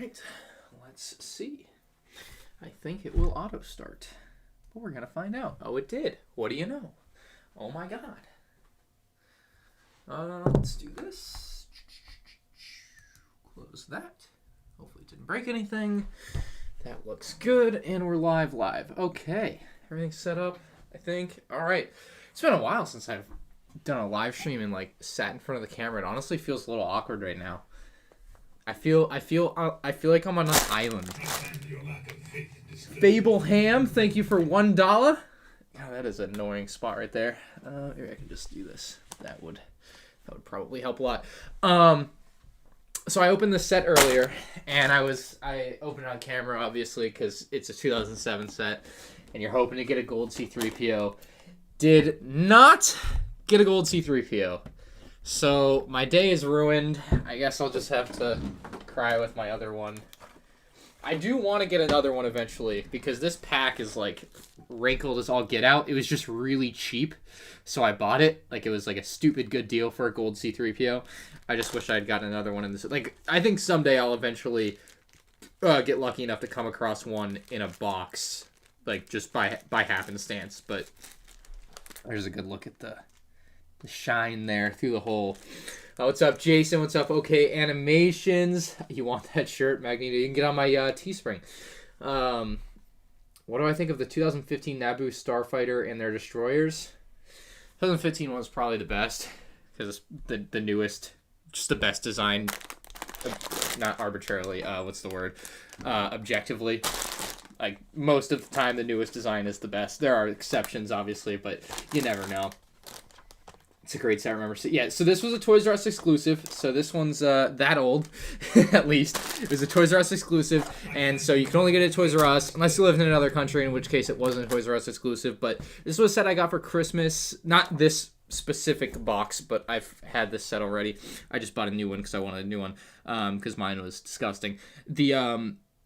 right, let's see. I think it will auto start, but we're gonna find out. Oh, it did. What do you know? Oh my god. Let's do this. Close that. Hopefully it didn't break anything. That looks good, and we're live. Okay, everything's set up, I think. All right. It's been a while since I've done a live stream and like sat in front of the camera. It honestly feels a little awkward right now. I feel like I'm on an island. Fable Ham, thank you for $1. God, that is an annoying spot right there. Maybe I can just do this. That would probably help a lot. So I opened the set earlier, and I opened it on camera, obviously, because it's a 2007 set, and you're hoping to get a gold C3PO. Did not get a gold C3PO. So my day is ruined. I guess I'll just have to cry with my other one. I do want to get another one eventually, because this pack is like wrinkled as all get out. It was just really cheap, so I bought it. Like, it was like a stupid good deal for a gold C3PO. I just wish I had gotten another one in this. Like, I think someday I'll eventually get lucky enough to come across one in a box, like just by happenstance. But there's a good look at the shine there through the hole. What's up, Jason? What's up? Okay, Animations. You want that shirt, Magneto? You can get on my Teespring. What do I think of the 2015 Naboo Starfighter and their destroyers? 2015 one was probably the best, because it's the newest, just the best design. Not arbitrarily. What's the word? Objectively. Like, most of the time, the newest design is the best. There are exceptions, obviously, but you never know. It's a great set, remember. So, yeah, so this was a Toys R Us exclusive. So this one's that old, at least. It was a Toys R Us exclusive, and so you can only get it at Toys R Us unless you live in another country, in which case it wasn't a Toys R Us exclusive. But this was a set I got for Christmas. Not this specific box, but I've had this set already. I just bought a new one because I wanted a new one, because mine was disgusting. This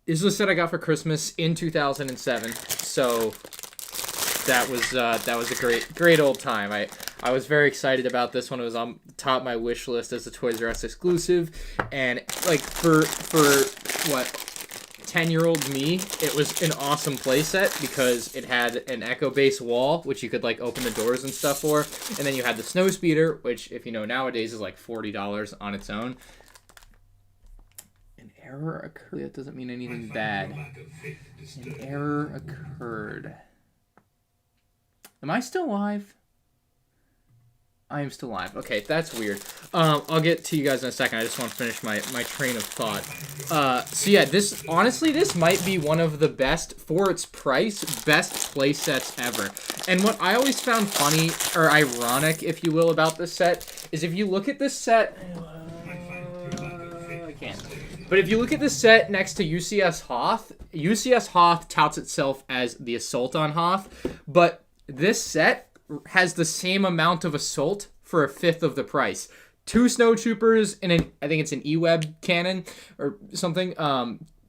was a set I got for Christmas in 2007. So that was a great old time. I was very excited about this one. It was on the top of my wish list as a Toys R Us exclusive, and like for what, 10-year-old me, it was an awesome playset because it had an Echo Base wall, which you could like open the doors and stuff for, and then you had the Snow Speeder, which, if you know, nowadays is like $40 on its own. An error occurred. That doesn't mean anything bad. An error occurred. Am I still live? I am still live. Okay, that's weird. I'll get to you guys in a second. I just want to finish my train of thought. So yeah, this might be one of the best, for its price, best play sets ever. And what I always found funny, or ironic, if you will, about this set, is if you look at this set... I can't. But if you look at this set next to UCS Hoth touts itself as the Assault on Hoth, but this set has the same amount of Assault for a fifth of the price. 2 snowtroopers and I think it's an E-Web cannon or something.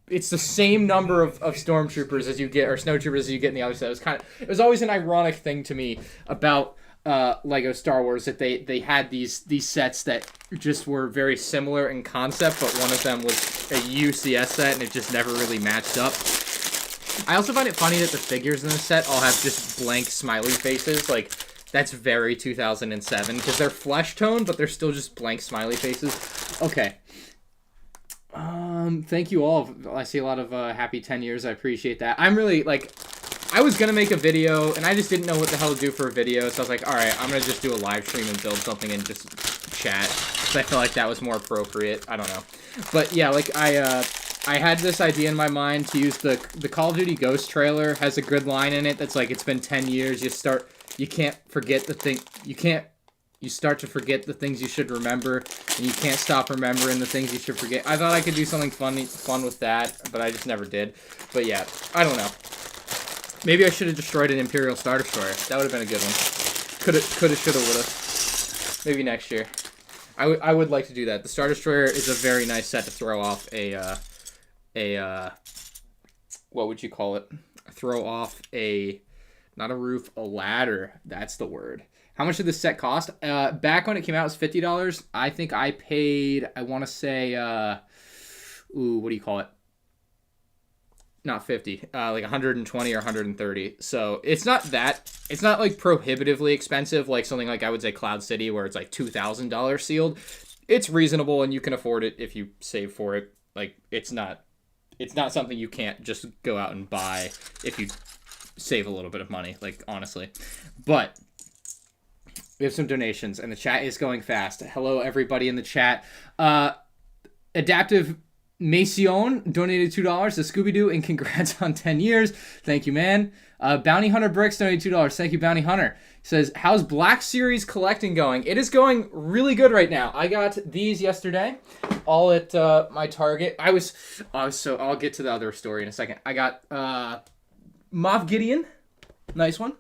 It's the same number of stormtroopers as you get, or snowtroopers as you get in the other set. It was always an ironic thing to me about Lego Star Wars, that they had these sets that just were very similar in concept, but one of them was a UCS set and it just never really matched up. I also find it funny that the figures in the set all have just blank smiley faces. Like, that's very 2007, because they're flesh toned, but they're still just blank smiley faces. Okay. Thank you all. I see a lot of happy 10 years. I appreciate that. I'm really, like, I was going to make a video, and I just didn't know what the hell to do for a video, so I was like, alright, I'm going to just do a live stream and build something and just chat, because I feel like that was more appropriate. I don't know. But, yeah, like, I had this idea in my mind to use the Call of Duty Ghost trailer. Has a good line in it that's like, it's been 10 years, you start to forget the things you should remember, and you can't stop remembering the things you should forget. I thought I could do something fun with that, but I just never did. But yeah, I don't know. Maybe I should have destroyed an Imperial Star Destroyer. That would have been a good one. Coulda, shoulda, woulda. Maybe next year. I would like to do that. The Star Destroyer is a very nice set to throw off what would you call it? Throw off not a roof, a ladder. That's the word. How much did this set cost? Back when it came out, it was $50. I think I paid, I want to say, what do you call it? Not 50, like 120 or 130. So it's not like prohibitively expensive, like something like I would say Cloud City, where it's like $2,000 sealed. It's reasonable and you can afford it if you save for it. Like it's not something you can't just go out and buy if you save a little bit of money, like honestly. But we have some donations and the chat is going fast. Hello everybody in the chat. Adaptive Macion donated $2 to Scooby-Doo and congrats on 10 years. Thank you, man. Bounty Hunter Bricks donated $2. Thank you, Bounty Hunter. He says, how's Black Series collecting going? It is going really good right now. I got these yesterday, all at my Target. So I'll get to the other story in a second. I got Moff Gideon, nice one.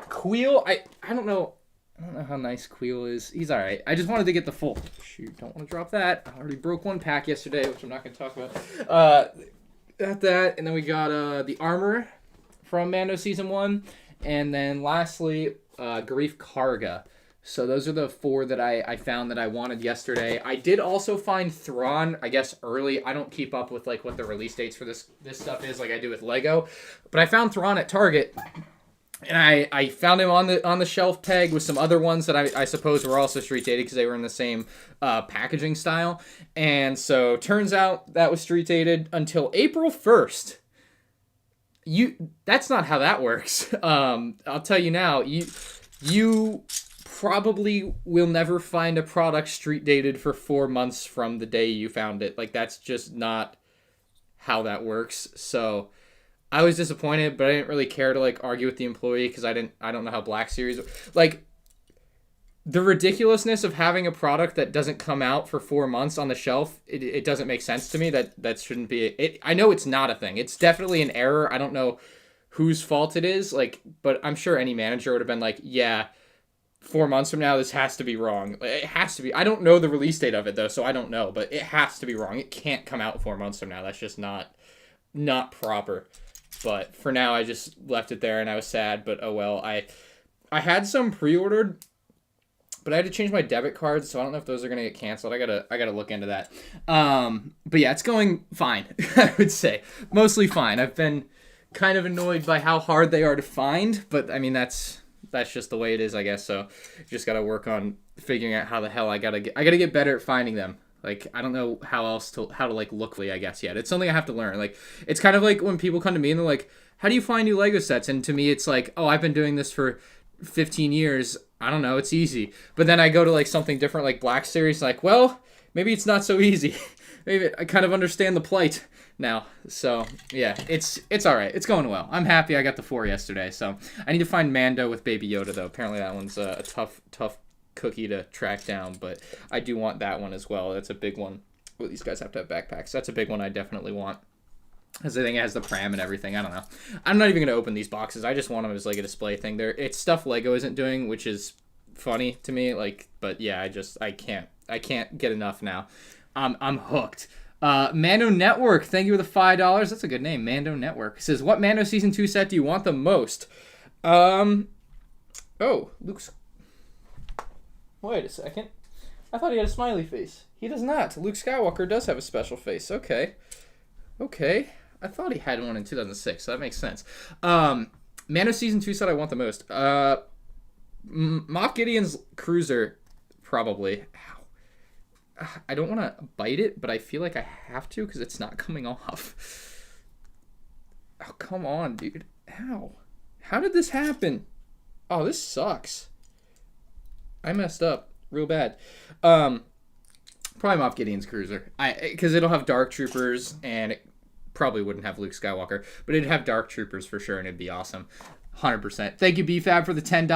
Queel, I don't know how nice Queel is. He's all right. I just wanted to get the full. Shoot, don't want to drop that. I already broke one pack yesterday, which I'm not going to talk about. Got that, and then we got the armor from Mando Season 1, and then lastly, Grief Karga. So those are the 4 that I found that I wanted yesterday. I did also find Thrawn, I guess, early. I don't keep up with like what the release dates for this stuff is like I do with Lego, but I found Thrawn at Target. And I found him on the shelf peg with some other ones that I suppose were also street dated because they were in the same packaging style. And so turns out that was street dated until April 1st. That's not how that works. I'll tell you now, you probably will never find a product street dated for 4 months from the day you found it. Like that's just not how that works. So I was disappointed, but I didn't really care to like argue with the employee because I don't know how Black Series, like the ridiculousness of having a product that doesn't come out for 4 months on the shelf. It doesn't make sense to me. That shouldn't be it. I know it's not a thing. It's definitely an error. I don't know whose fault it is, like, but I'm sure any manager would have been like, yeah, 4 months from now, this has to be wrong. It has to be. I don't know the release date of it though, so I don't know, but it has to be wrong. It can't come out 4 months from now. That's just not proper. But for now, I just left it there, and I was sad. But oh well. I had some pre-ordered, but I had to change my debit cards, so I don't know if those are gonna get canceled. I gotta look into that. But yeah, it's going fine. I would say mostly fine. I've been kind of annoyed by how hard they are to find, but I mean that's just the way it is, I guess. So just gotta work on figuring out how the hell I gotta get better at finding them. Like, I don't know how to like look, I guess, yet. It's something I have to learn. Like, it's kind of like when people come to me and they're like, how do you find new Lego sets? And to me, it's like, oh, I've been doing this for 15 years. I don't know. It's easy. But then I go to like something different, like Black Series, like, well, maybe it's not so easy. Maybe I kind of understand the plight now. So, yeah, it's all right. It's going well. I'm happy I got the 4 yesterday. So, I need to find Mando with Baby Yoda, though. Apparently that one's a tough cookie to track down, but I do want that one as well. That's a big one. Well, these guys have to have backpacks. That's a big one I definitely want, because I think it has the pram and everything. I don't know. I'm not even going to open these boxes. I just want them as like a display thing. It's stuff Lego isn't doing, which is funny to me. Like, but yeah, I can't get enough now. I'm hooked. Mando Network, thank you for the $5. That's a good name, Mando Network. It says, what Mando Season 2 set do you want the most? Luke's. Wait a second. I thought he had a smiley face. He does not. Luke Skywalker does have a special face. Okay. I thought he had one in 2006, so that makes sense. Mando Season 2 said I want the most. Moff Gideon's cruiser, probably. Ow. I don't want to bite it, but I feel like I have to because it's not coming off. Oh, come on, dude. Ow. How did this happen? Oh, this sucks. I messed up real bad. Probably Moff Gideon's cruiser. Because it'll have Dark Troopers, and it probably wouldn't have Luke Skywalker, but it'd have Dark Troopers for sure, and it'd be awesome. 100%. Thank you, BFAB, for the $10.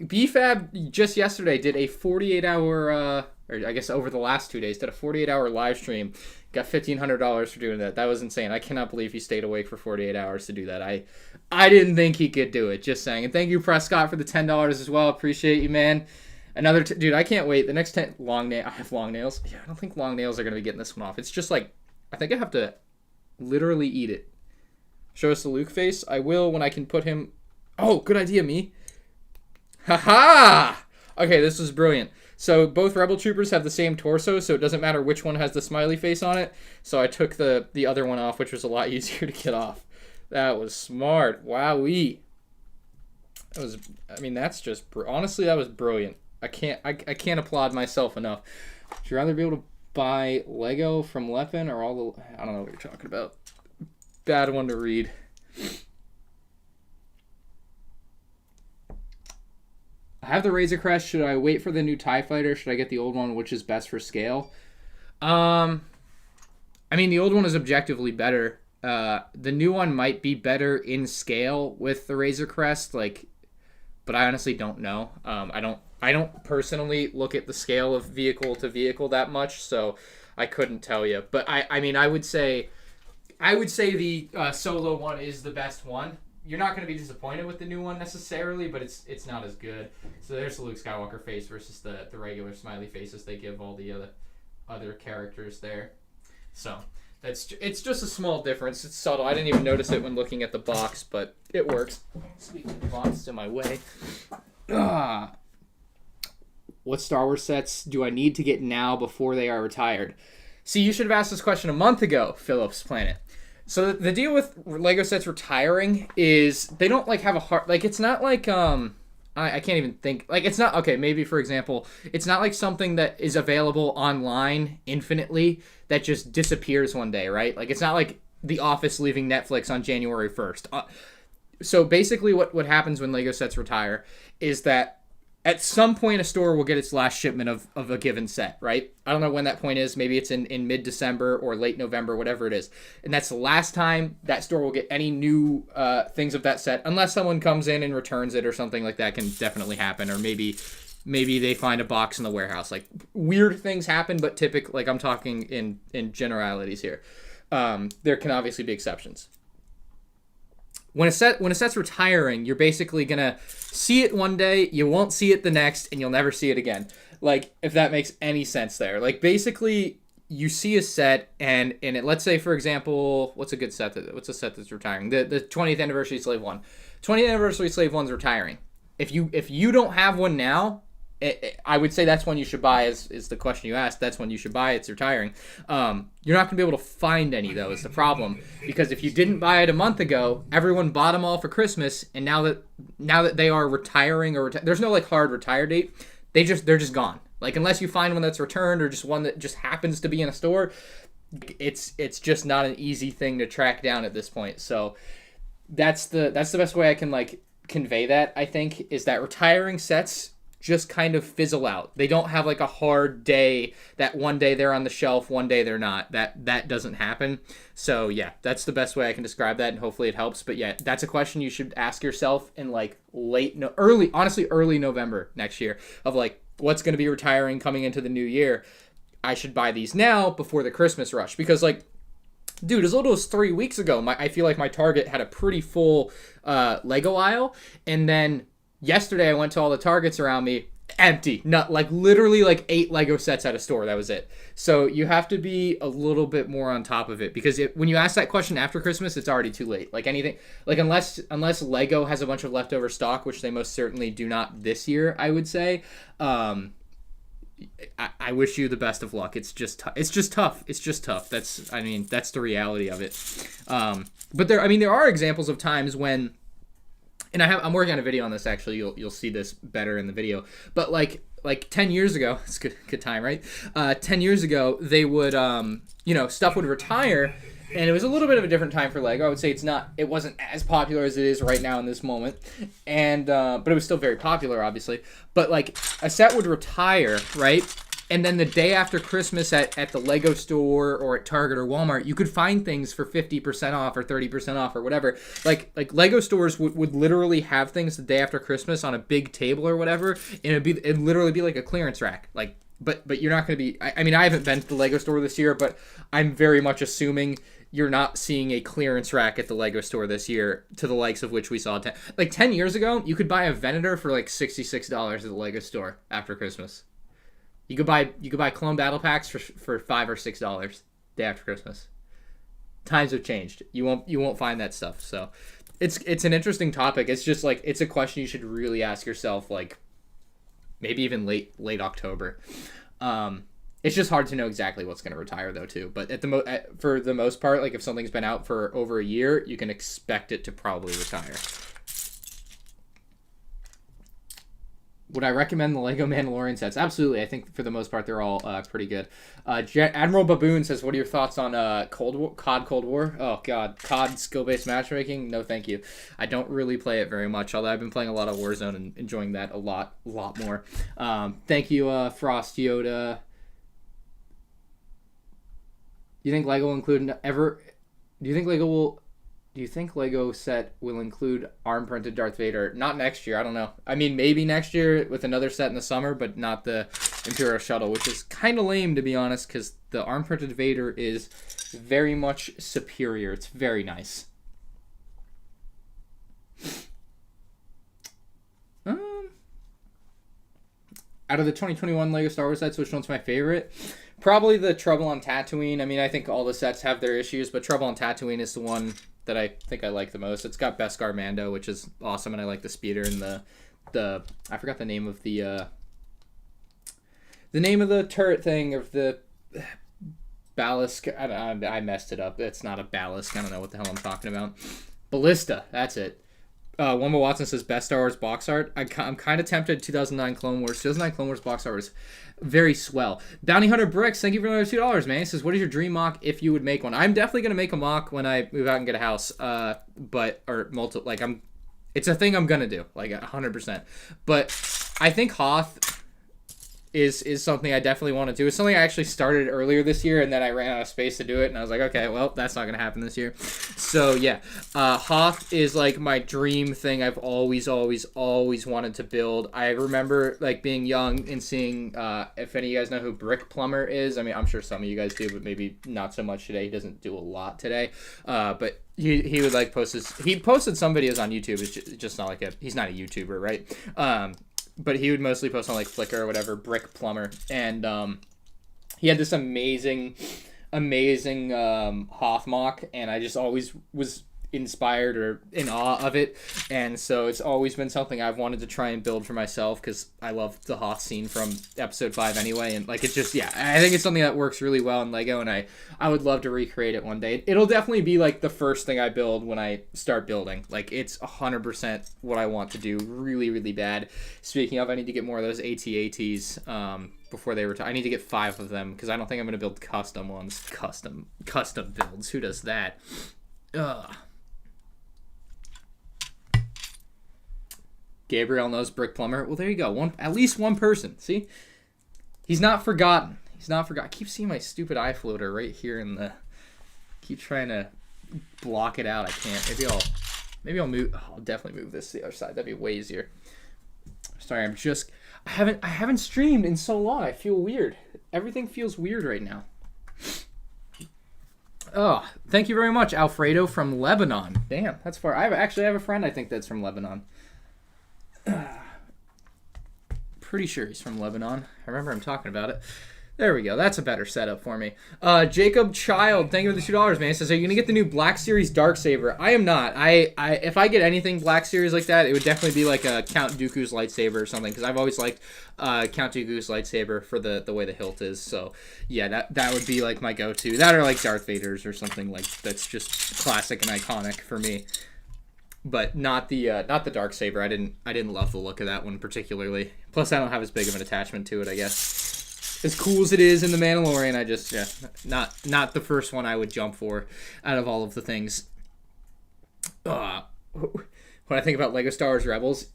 BFAB just yesterday did a 48-hour, or I guess over the last 2 days, did a 48-hour live stream. Got $1,500 for doing that. That was insane. I cannot believe he stayed awake for 48 hours to do that. I didn't think he could do it, just saying. And thank you, Prescott, for the $10 as well. Appreciate you, man. Another, dude, I can't wait. The next 10, I have long nails. Yeah, I don't think long nails are going to be getting this one off. It's just like, I think I have to literally eat it. Show us the Luke face. I will when I can put him. Oh, good idea, me. Haha! Okay, this was brilliant. So both Rebel Troopers have the same torso, so it doesn't matter which one has the smiley face on it. So I took the other one off, which was a lot easier to get off. That was smart. Wowee. That's just, honestly, that was brilliant. I can't applaud myself enough. Would you rather be able to buy Lego from Leppin or all the, I don't know what you're talking about. Bad one to read. I have the Razor Crest. Should I wait for the new TIE Fighter? Should I get the old one? Which is best for scale? The old one is objectively better. The new one might be better in scale with the Razor Crest, but I honestly don't know. I don't personally look at the scale of vehicle to vehicle that much, so I couldn't tell you. But I would say the Solo one is the best one. You're not going to be disappointed with the new one necessarily, but it's not as good. So there's the Luke Skywalker face versus the regular smiley faces they give all the other characters there. So it's just a small difference. It's subtle. I didn't even notice it when looking at the box, but it works. Speaking of the box, in my way. What Star Wars sets do I need to get now before they are retired? See, you should have asked this question a month ago, Phillips Planet. So the deal with Lego sets retiring is they don't have a hard, it's not I can't even think, it's not, okay, maybe for example, it's not like something that is available online infinitely that just disappears one day, right? It's not like The Office leaving Netflix on January 1st. So basically what happens when Lego sets retire is that at some point a store will get its last shipment of a given set, right? I don't know when that point is. Maybe it's in mid-December or late November, whatever it is. And that's the last time that store will get any new things of that set, unless someone comes in and returns it or something like that. Can definitely happen. Or maybe they find a box in the warehouse. Weird things happen, but typically, I'm talking in generalities here. There can obviously be exceptions. When a set's retiring, you're basically gonna see it one day, you won't see it the next, and you'll never see it again. If that makes any sense there. Basically, you see a set, and let's say, for example, what's a set that's retiring? The 20th Anniversary Slave 1. 20th Anniversary Slave 1's retiring. If you don't have one now, I would say that's when you should buy, is the question you asked. That's when you should buy. It's retiring. You're not going to be able to find any, though, is the problem. Because if you didn't buy it a month ago, everyone bought them all for Christmas, and now that they are retiring, there's no hard retire date. They're just gone. Unless you find one that's returned or just one that just happens to be in a store, it's just not an easy thing to track down at this point. So that's the best way I can convey that, I think, is that retiring sets just kind of fizzle out. They don't have a hard day that one day they're on the shelf, one day they're not. That doesn't happen. So yeah, that's the best way I can describe that, and hopefully it helps. But yeah, that's a question you should ask yourself in early November next year of what's going to be retiring coming into the new year. I should buy these now before the Christmas rush, because dude, as little as 3 weeks ago, I feel like my Target had a pretty full Lego aisle, and then yesterday I went to all the Targets around me, empty. Not literally 8 Lego sets at a store. That was it. So you have to be a little bit more on top of it, because when you ask that question after Christmas, it's already too late. Anything, unless Lego has a bunch of leftover stock, which they most certainly do not this year, I would say. I wish you the best of luck. It's just tough. It's just tough. That's the reality of it. But there are examples of times when, and I'm working on a video on this, actually. You'll see this better in the video. But 10 years ago, it's good time, right? 10 years ago, they would stuff would retire, and it was a little bit of a different time for Lego. I would say it wasn't as popular as it is right now in this moment, and but it was still very popular, obviously. But a set would retire, right? And then the day after Christmas at the Lego store or at Target or Walmart, you could find things for 50% off or 30% off or whatever. Lego stores would literally have things the day after Christmas on a big table or whatever, and it'd literally be a clearance rack. But you're not going to be. I haven't been to the Lego store this year, but I'm very much assuming you're not seeing a clearance rack at the Lego store this year to the likes of which we saw 10 years ago. You could buy a Venator for $66 at the Lego store after Christmas. You could buy Clone Battle Packs for $5 or $6 day after Christmas. Times have changed. You won't find that stuff. So it's an interesting topic. It's just it's a question you should really ask yourself maybe even late October. It's just hard to know exactly what's going to retire though too. But for the most part, like if something's been out for over a year, you can expect it to probably retire. Would I recommend the Lego Mandalorian sets? Absolutely. I think for the most part, they're all pretty good. Admiral Baboon says, what are your thoughts on COD Cold War? Oh, God. COD skill-based matchmaking? No, thank you. I don't really play it very much, although I've been playing a lot of Warzone and enjoying that a lot more. Thank you, Frost Yoda. Do you think Lego will include ever... Do you think Lego set will include ARM-printed Darth Vader? Not next year. I don't know. I mean, maybe next year with another set in the summer, but not the Imperial Shuttle, which is kind of lame, to be honest, because the ARM-printed Vader is very much superior. It's very nice. Out of the 2021 Lego Star Wars sets, which one's my favorite? Probably the Trouble on Tatooine. I mean, I think all the sets have their issues, but Trouble on Tatooine is the one that I think I like the most. It's got Beskar Mando, which is awesome, and I like the speeder and the I forgot the name of the turret thing of the ballast. I messed it up. It's not a ballast. I don't know what the hell I'm talking about. Ballista. That's it. Wumba Watson says best Star Wars box art. I'm kind of tempted. 2009 Clone Wars. 2009 Clone Wars box art was very swell. Bounty Hunter Bricks, thank you for another $2, man. He says, what is your dream mock if you would make one? I'm definitely gonna make a mock when I move out and get a house. It's a thing I'm gonna do, like 100%. But I think Hoth is something I definitely want to do. It's something I actually started earlier this year, and then I ran out of space to do it, and I was like, okay, well, that's not going to happen this year. So, yeah. Hoth is, like, my dream thing I've always wanted to build. I remember, like, being young and seeing, if any of you guys know who Brick Plumber is. I mean, I'm sure some of you guys do, but maybe not so much today. He doesn't do a lot today. But he would, like, he posted some videos on YouTube. It's just not like he's not a YouTuber, right? But he would mostly post on like Flickr or whatever, Brick Plumber, and he had this amazing Hoth mock, and I just always was inspired or in awe of it, and so it's always been something I've wanted to try and build for myself because I love the Hoth scene from episode 5 anyway, and like it's just, yeah, I think it's something that works really well in Lego, and I would love to recreate it one day. It'll definitely be like the first thing I build when I start building. Like it's 100% what I want to do really bad. Speaking of, I need to get more of those AT-ATs before they retire. I need to get 5 of them because I don't think I'm going to build custom ones. Custom builds. Who does that? Ugh. Gabriel knows Brick Plumber. Well, there you go. At least one person. See? He's not forgotten. I keep seeing my stupid eye floater right here in the... Keep trying to block it out. I can't. Maybe I'll move... I'll definitely move this to the other side. That'd be way easier. Sorry, I haven't streamed in so long. I feel weird. Everything feels weird right now. Oh, thank you very much, Alfredo from Lebanon. Damn, that's far. I have a friend I think that's from Lebanon. Pretty sure he's from Lebanon. I remember him talking about it. There we go. That's a better setup for me. Jacob Child, thank you for the $2, man. He says, are you going to get the new Black Series Darksaber? I am not. If I get anything Black Series like that, it would definitely be like a Count Dooku's lightsaber or something, because I've always liked Count Dooku's lightsaber for the way the hilt is. So, yeah, that would be like my go-to. That or like Darth Vader's or something like that's just classic and iconic for me. But not the Darksaber. I didn't love the look of that one particularly. Plus, I don't have as big of an attachment to it, I guess. As cool as it is in The Mandalorian, I just, not the first one I would jump for out of all of the things. When I think about Lego Star Wars Rebels,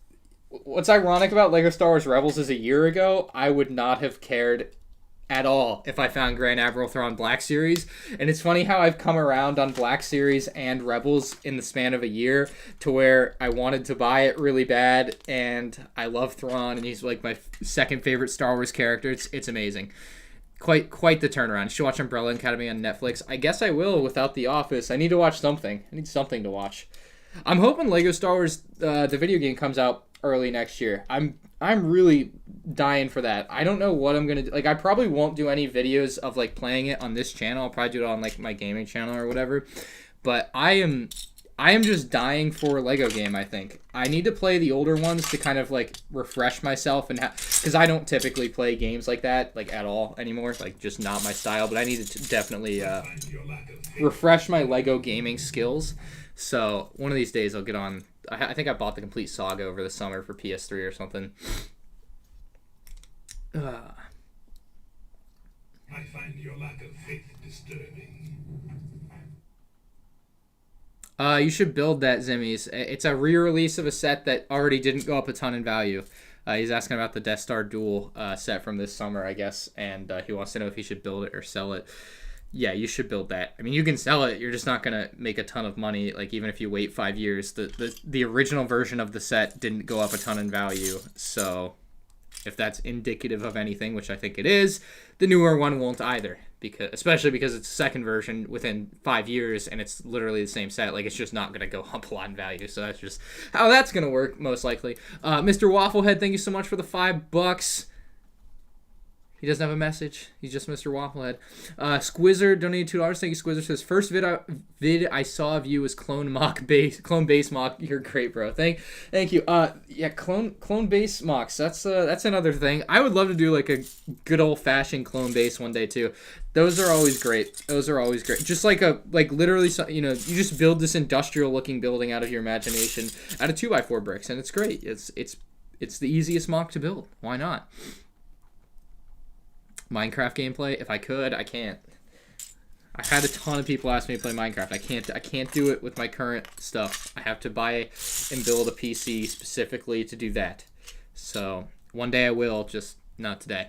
what's ironic about Lego Star Wars Rebels is a year ago, I would not have cared at all if I found Grand Admiral Thrawn Black Series. And it's funny how I've come around on Black Series and Rebels in the span of a year to where I wanted to buy it really bad, and I love Thrawn, and he's like my second favorite Star Wars character. It's amazing. Quite the turnaround. You should watch Umbrella Academy on Netflix. I guess I will without The Office. I need to watch something. I need something to watch. I'm hoping Lego Star Wars, the video game, comes out early next year. I'm really dying for that. I don't know what I'm gonna do. Like, I probably won't do any videos of like playing it on this channel. I'll probably do it on like my gaming channel or whatever. But I am I am just dying for a Lego game, I think. I need to play the older ones to kind of, like, refresh myself. And because I don't typically play games like that, like, at all anymore. Like, just not my style. But I need to definitely refresh my Lego gaming skills. So, one of these days I'll get on. I think I bought the complete saga over the summer for PS3 or something. I find your lack of faith disturbing. You should build that, Zimmies. It's a re-release of a set that already didn't go up a ton in value. He's asking about the Death Star Duel set from this summer, I guess, and he wants to know if he should build it or sell it. Yeah, you should build that. I mean, you can sell it. You're just not going to make a ton of money, like, even if you wait 5 years. The original version of the set didn't go up a ton in value, so if that's indicative of anything, which I think it is, the newer one won't either. Especially because it's a second version within 5 years and it's literally the same set. Like, it's just not going to go up a lot in value. So that's just how that's going to work, most likely. Mr. Wafflehead, thank you so much for the $5. He doesn't have a message. He's just Mr. Wafflehead. Squizzer donated $2. Thank you, Squizzer. Says, first vid I saw of you was clone base mock. You're great, bro. Thank you. Yeah, clone base mocks. That's another thing. I would love to do like a good old fashioned clone base one day too. Those are always great. Just like literally, you just build this industrial looking building out of your imagination out of 2x4 bricks, and it's great. It's the easiest mock to build. Why not? Minecraft gameplay, if I could, I can't. I've had a ton of people ask me to play Minecraft. I can't do it with my current stuff. I have to buy and build a PC specifically to do that. So one day I will, just not today.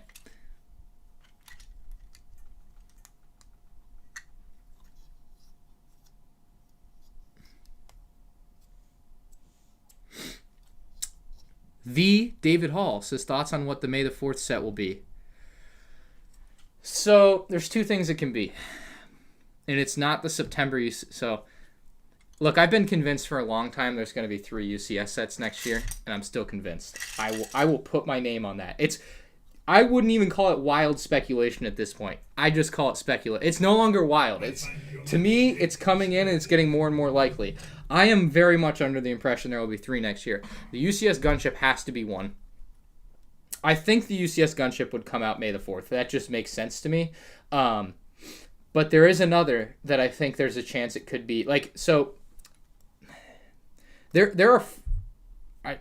The David Hall says, thoughts on what the May the 4th set will be. So there's two things it can be, and it's not the September So look, I've been convinced for a long time there's going to be 3 UCS sets next year, and I'm still convinced. I will put my name on that. I wouldn't even call it wild speculation at this point. I just call it speculation. It's no longer wild. To me, it's coming in and it's getting more and more likely. I am very much under the impression there will be 3 next year. The UCS gunship has to be one. I think the UCS gunship would come out May the 4th. That just makes sense to me. But there is another that I think there's a chance it could be. Like, so there are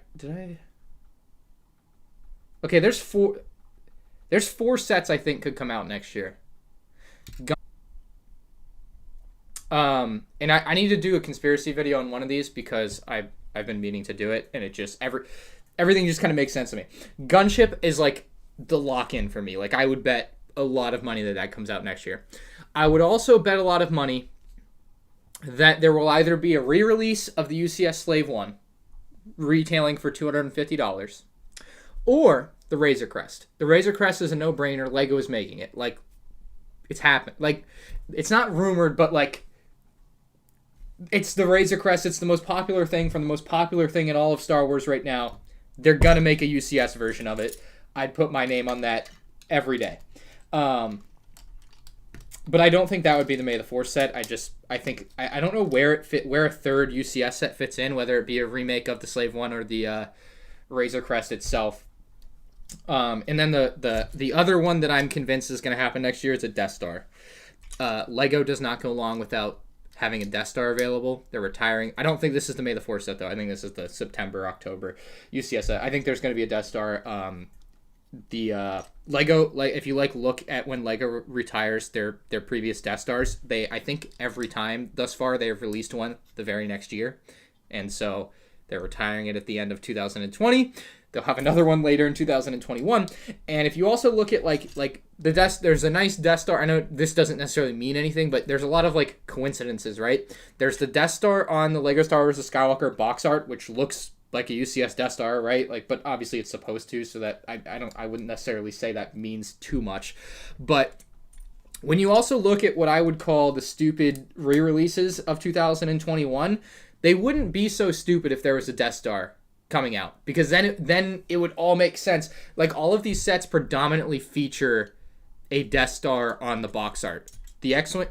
Okay, there's 4 sets I think could come out next year. And I need to do a conspiracy video on one of these because I've been meaning to do it, and it just everything just kind of makes sense to me. Gunship is like the lock-in for me. Like, I would bet a lot of money that comes out next year. I would also bet a lot of money that there will either be a re-release of the UCS Slave 1, retailing for $250, or the Razor Crest. The Razor Crest is a no-brainer. Lego is making it. Like, it's happened. Like, it's not rumored, but like, it's the Razor Crest. It's the most popular thing from the most popular thing in all of Star Wars right now. They're going to make a UCS version of it. I'd put my name on that every day. But I don't think that would be the May the 4th set. I think I don't know where a third UCS set fits in, whether it be a remake of the Slave 1 or the Razor Crest itself. And then the other one that I'm convinced is going to happen next year is a Death Star. Lego does not go long without having a Death Star available. They're retiring. I don't think this is the May the 4th set, though. I think this is the September, October UCS set. I think there's going to be a Death Star. Lego, like, if you look at when Lego retires their previous Death Stars, I think every time thus far they have released one the very next year, and so they're retiring it at the end of 2020. They'll have another one later in 2021. And if you also look at like there's a nice Death Star. I know this doesn't necessarily mean anything, but there's a lot of like coincidences, right? There's the Death Star on the Lego Star Wars: The Skywalker box art, which looks like a UCS Death Star, right? Like, but obviously it's supposed to, so that I wouldn't necessarily say that means too much. But when you also look at what I would call the stupid re-releases of 2021, they wouldn't be so stupid if there was a Death Star coming out, because then it would all make sense. Like, all of these sets predominantly feature a Death Star on the box art. The X-Wing,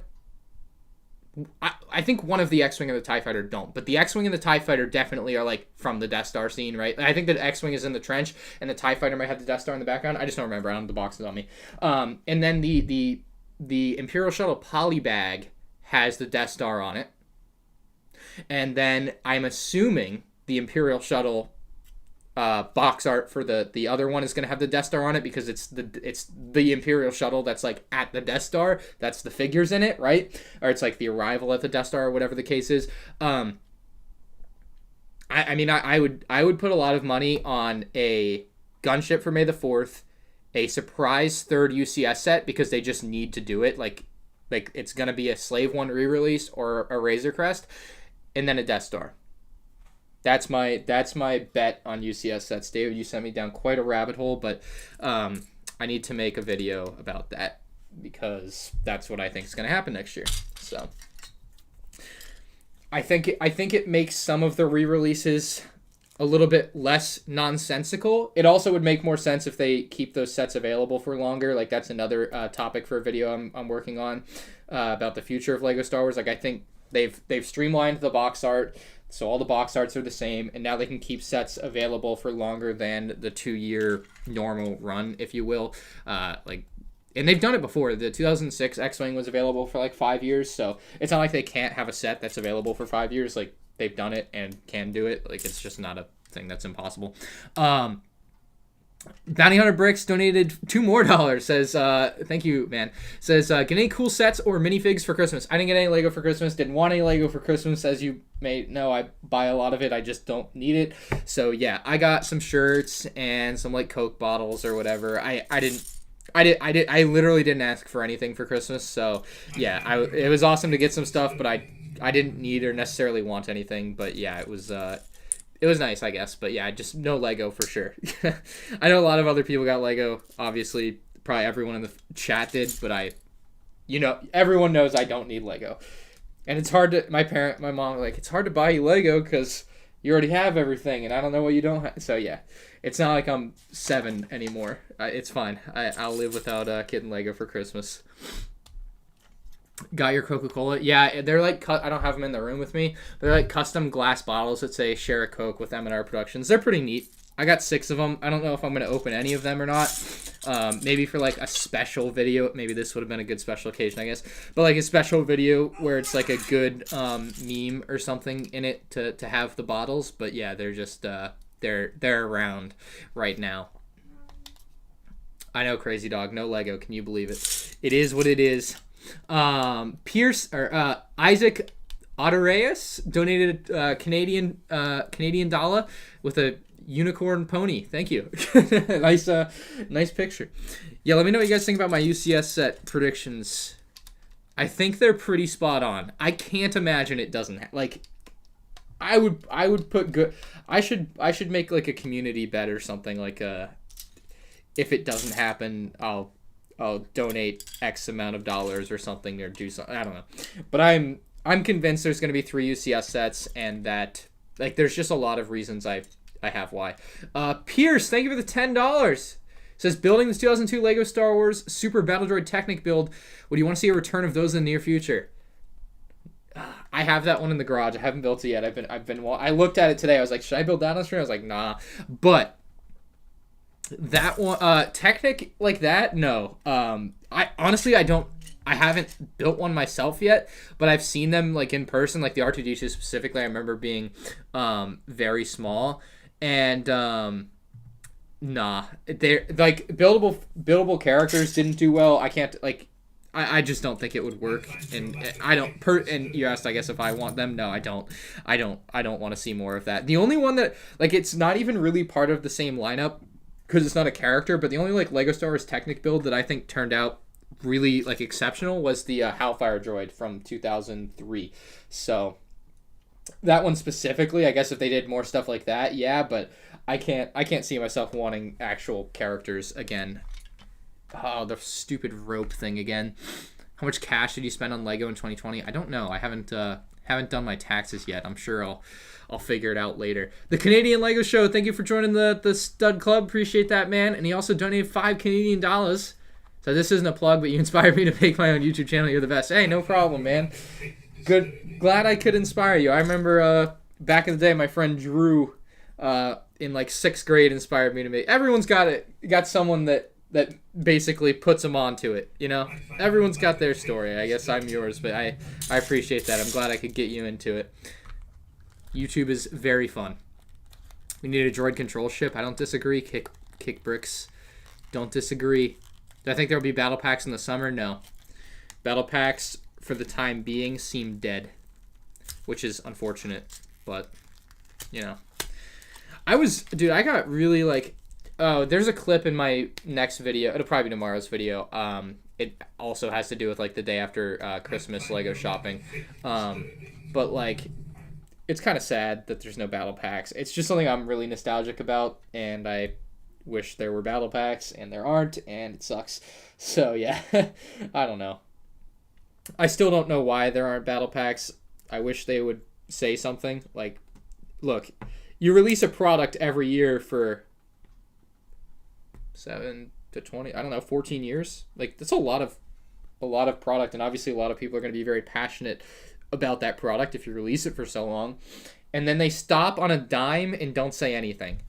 I think one of the X-Wing and the TIE Fighter don't, but the X-Wing and the TIE Fighter definitely are like from the Death Star scene, right? I think the X-Wing is in the trench and the TIE Fighter might have the Death Star in the background. I just don't remember. I don't have the boxes on me. And then the Imperial Shuttle Polybag has the Death Star on it. And then I'm assuming the Imperial Shuttle box art for the other one is going to have the Death Star on it, because it's the Imperial Shuttle that's like at the Death Star. That's the figures in it, right? Or it's like the arrival at the Death Star or whatever the case is. I would put a lot of money on a gunship for May the 4th, a surprise third UCS set, because they just need to do it. Like it's going to be a Slave One re-release or a Razor Crest, and then a Death Star. That's my bet on UCS sets. David, you sent me down quite a rabbit hole, but I need to make a video about that, because that's what I think is going to happen next year. So I think it makes some of the re-releases a little bit less nonsensical. It also would make more sense if they keep those sets available for longer. Like, that's another topic for a video I'm working on about the future of Lego Star Wars. Like, I think they've streamlined the box art. So all the box arts are the same, and now they can keep sets available for longer than the 2-year normal run, if you will. And they've done it before. The 2006 X-Wing was available for like 5 years, so it's not like they can't have a set that's available for 5 years. Like, they've done it and can do it. Like, it's just not a thing that's impossible. Bounty Hunter Bricks donated $2 more. Says, thank you, man. Says, get any cool sets or minifigs for Christmas? I didn't get any Lego for Christmas. Didn't want any Lego for Christmas. As you may know, I buy a lot of it. I just don't need it. So yeah, I got some shirts and some like Coke bottles or whatever. I literally didn't ask for anything for Christmas. So yeah, it was awesome to get some stuff, but I didn't need or necessarily want anything. But yeah, it was nice, I guess. But yeah, just no Lego for sure. I know a lot of other people got Lego. Obviously, probably everyone in the chat did. But everyone knows I don't need Lego. And it's hard to, my mom, like, it's hard to buy you Lego because you already have everything. And I don't know what you don't have. So yeah, it's not like I'm 7 anymore. It's fine. I'll live without getting Lego for Christmas. Got your Coca-Cola? Yeah, they're like, I don't have them in the room with me. They're like custom glass bottles that say share a Coke with MandRproductions. They're pretty neat. I got 6 of them. I don't know if I'm going to open any of them or not. Maybe for like a special video. Maybe this would have been a good special occasion, I guess. But like a special video where it's like a good meme or something in it to have the bottles. But yeah, they're just, they're around right now. I know, Crazy Dog. No Lego. Can you believe it? It is what it is. Isaac Autoreus donated Canadian dollar with a unicorn pony. Thank you. nice picture. Yeah, let me know what you guys think about my UCS set predictions. I think they're pretty spot on. I can't imagine it doesn't I would put good. I should make like a community bet or something, like if it doesn't happen, I'll donate X amount of dollars or something, or do something. I don't know. But I'm convinced there's going to be 3 UCS sets, and that, like, there's just a lot of reasons I have why. Pierce, thank you for the $10. Says, building this 2002 Lego Star Wars Super Battle Droid Technic build. Would you want to see a return of those in the near future? I have that one in the garage. I haven't built it yet. I looked at it today. I was like, should I build that on stream? I was like, nah. But that one, Technic like that, no. I honestly, I haven't built one myself yet, but I've seen them like in person, like the R2D2 specifically. I remember being very small, and nah, they're like buildable characters didn't do well. I can't, like, I just don't think it would work, and I don't. And you asked, I guess, if I want them. No, I don't want to see more of that. The only one that, like, it's not even really part of the same lineup, because it's not a character, but the only like Lego Star Wars Technic build that I think turned out really like exceptional was the Hellfire droid from 2003. So that one specifically, I guess if they did more stuff like that, yeah, but I can't see myself wanting actual characters again. Oh, the stupid rope thing again. How much cash did you spend on Lego in 2020? I don't know. I haven't done my taxes yet. I'm sure I'll figure it out later. The Canadian Lego Show, thank you for joining the Stud Club. Appreciate that, man. And he also donated $5 Canadian. So this isn't a plug, but you inspired me to make my own YouTube channel. You're the best. Hey, no problem, man. Good. Glad I could inspire you. I remember back in the day, my friend Drew, in like 6th grade, inspired me to make. Everyone's got someone that basically puts them onto it. You know, everyone's got their story. I guess I'm yours, but I appreciate that. I'm glad I could get you into it. YouTube is very fun. We need a droid control ship. I don't disagree. Kick bricks. Don't disagree. Do I think there will be battle packs in the summer? No. Battle packs for the time being seem dead, which is unfortunate, but you know. I got really like, oh, there's a clip in my next video. It'll probably be tomorrow's video. It also has to do with like the day after Christmas Lego shopping. But like, it's kind of sad that there's no battle packs. It's just something I'm really nostalgic about, and I wish there were battle packs, and there aren't, and it sucks. So yeah, I don't know. I still don't know why there aren't battle packs. I wish they would say something like, look, you release a product every year for 7 to 20, I don't know, 14 years. Like, that's a lot of product, and obviously a lot of people are going to be very passionate about that product if you release it for so long. And then they stop on a dime and don't say anything.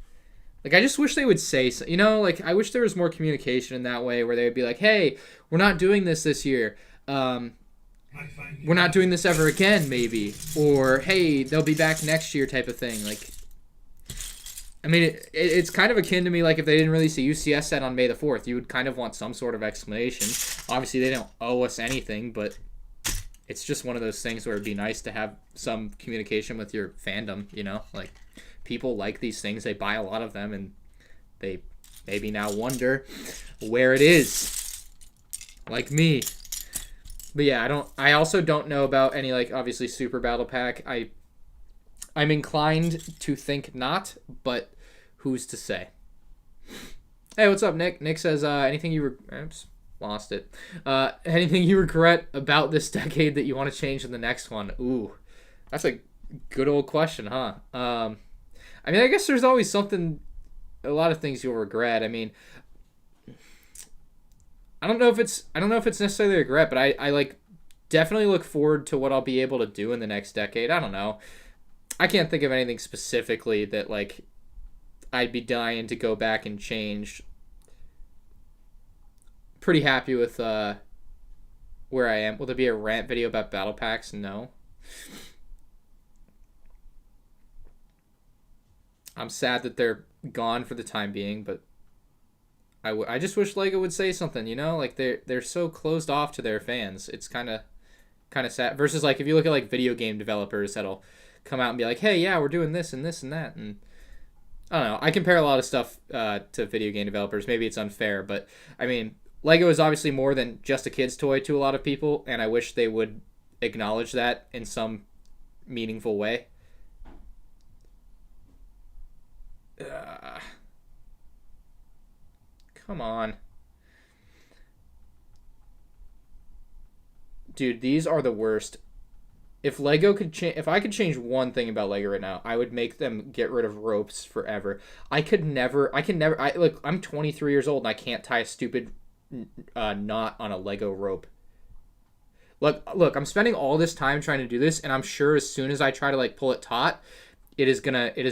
Like, I just wish they would say, you know, like, I wish there was more communication in that way where they would be like, hey, we're not doing this year. We're not doing this ever again, maybe. Or, hey, they'll be back next year type of thing. Like, I mean, it's kind of akin to me, like, if they didn't release a UCS set on May the 4th, you would kind of want some sort of explanation. Obviously, they don't owe us anything, but it's just one of those things where it'd be nice to have some communication with your fandom, you know? Like, people like these things, they buy a lot of them, and they maybe now wonder where it is. Like me. But yeah, I also don't know about any, like, obviously super battle pack. I'm inclined to think not, but who's to say? Hey, what's up, Nick? Nick says, anything you oops, lost it. Anything you regret about this decade that you want to change in the next one? Ooh, that's a good old question, huh? I mean, I guess there's always something, a lot of things you'll regret. I mean, I don't know if it's necessarily a regret, but I like definitely look forward to what I'll be able to do in the next decade. I don't know. I can't think of anything specifically that like I'd be dying to go back and change. Pretty happy with where I am. Will there be a rant video about battle packs? No. I'm sad that they're gone for the time being, but I just wish LEGO would say something, you know? Like, they're so closed off to their fans. It's kind of sad. Versus, like, if you look at, like, video game developers that'll come out and be like, hey, yeah, we're doing this and this and that. And I don't know. I compare a lot of stuff to video game developers. Maybe it's unfair, but, I mean, LEGO is obviously more than just a kid's toy to a lot of people, and I wish they would acknowledge that in some meaningful way. Come on. Dude, these are the worst. If LEGO could if I could change one thing about LEGO right now, I would make them get rid of ropes forever. Look, I'm 23 years old and I can't tie a stupid knot on a LEGO rope. Look, I'm spending all this time trying to do this, and I'm sure as soon as I try to like pull it taut, it is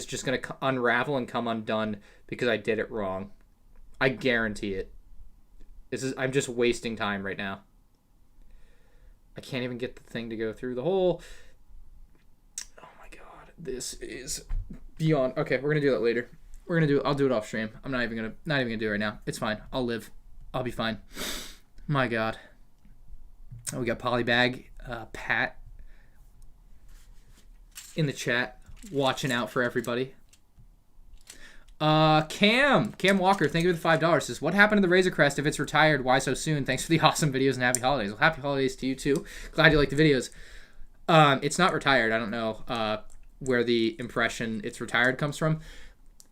just gonna unravel and come undone because I did it wrong. I guarantee it. I'm just wasting time right now. I can't even get the thing to go through the hole. Oh my god, this is beyond. Okay, we're gonna do that later. I'll do it off stream. I'm not even gonna do it right now. It's fine. I'll live. I'll be fine. My god. Oh, we got Polybag, Pat in the chat, watching out for everybody. Cam Walker, thank you for the $5. Says, what happened to the Razor Crest? If it's retired, why so soon? Thanks for the awesome videos and happy holidays. Well, happy holidays to you too. Glad you like the videos. It's not retired. I don't know where the impression it's retired comes from.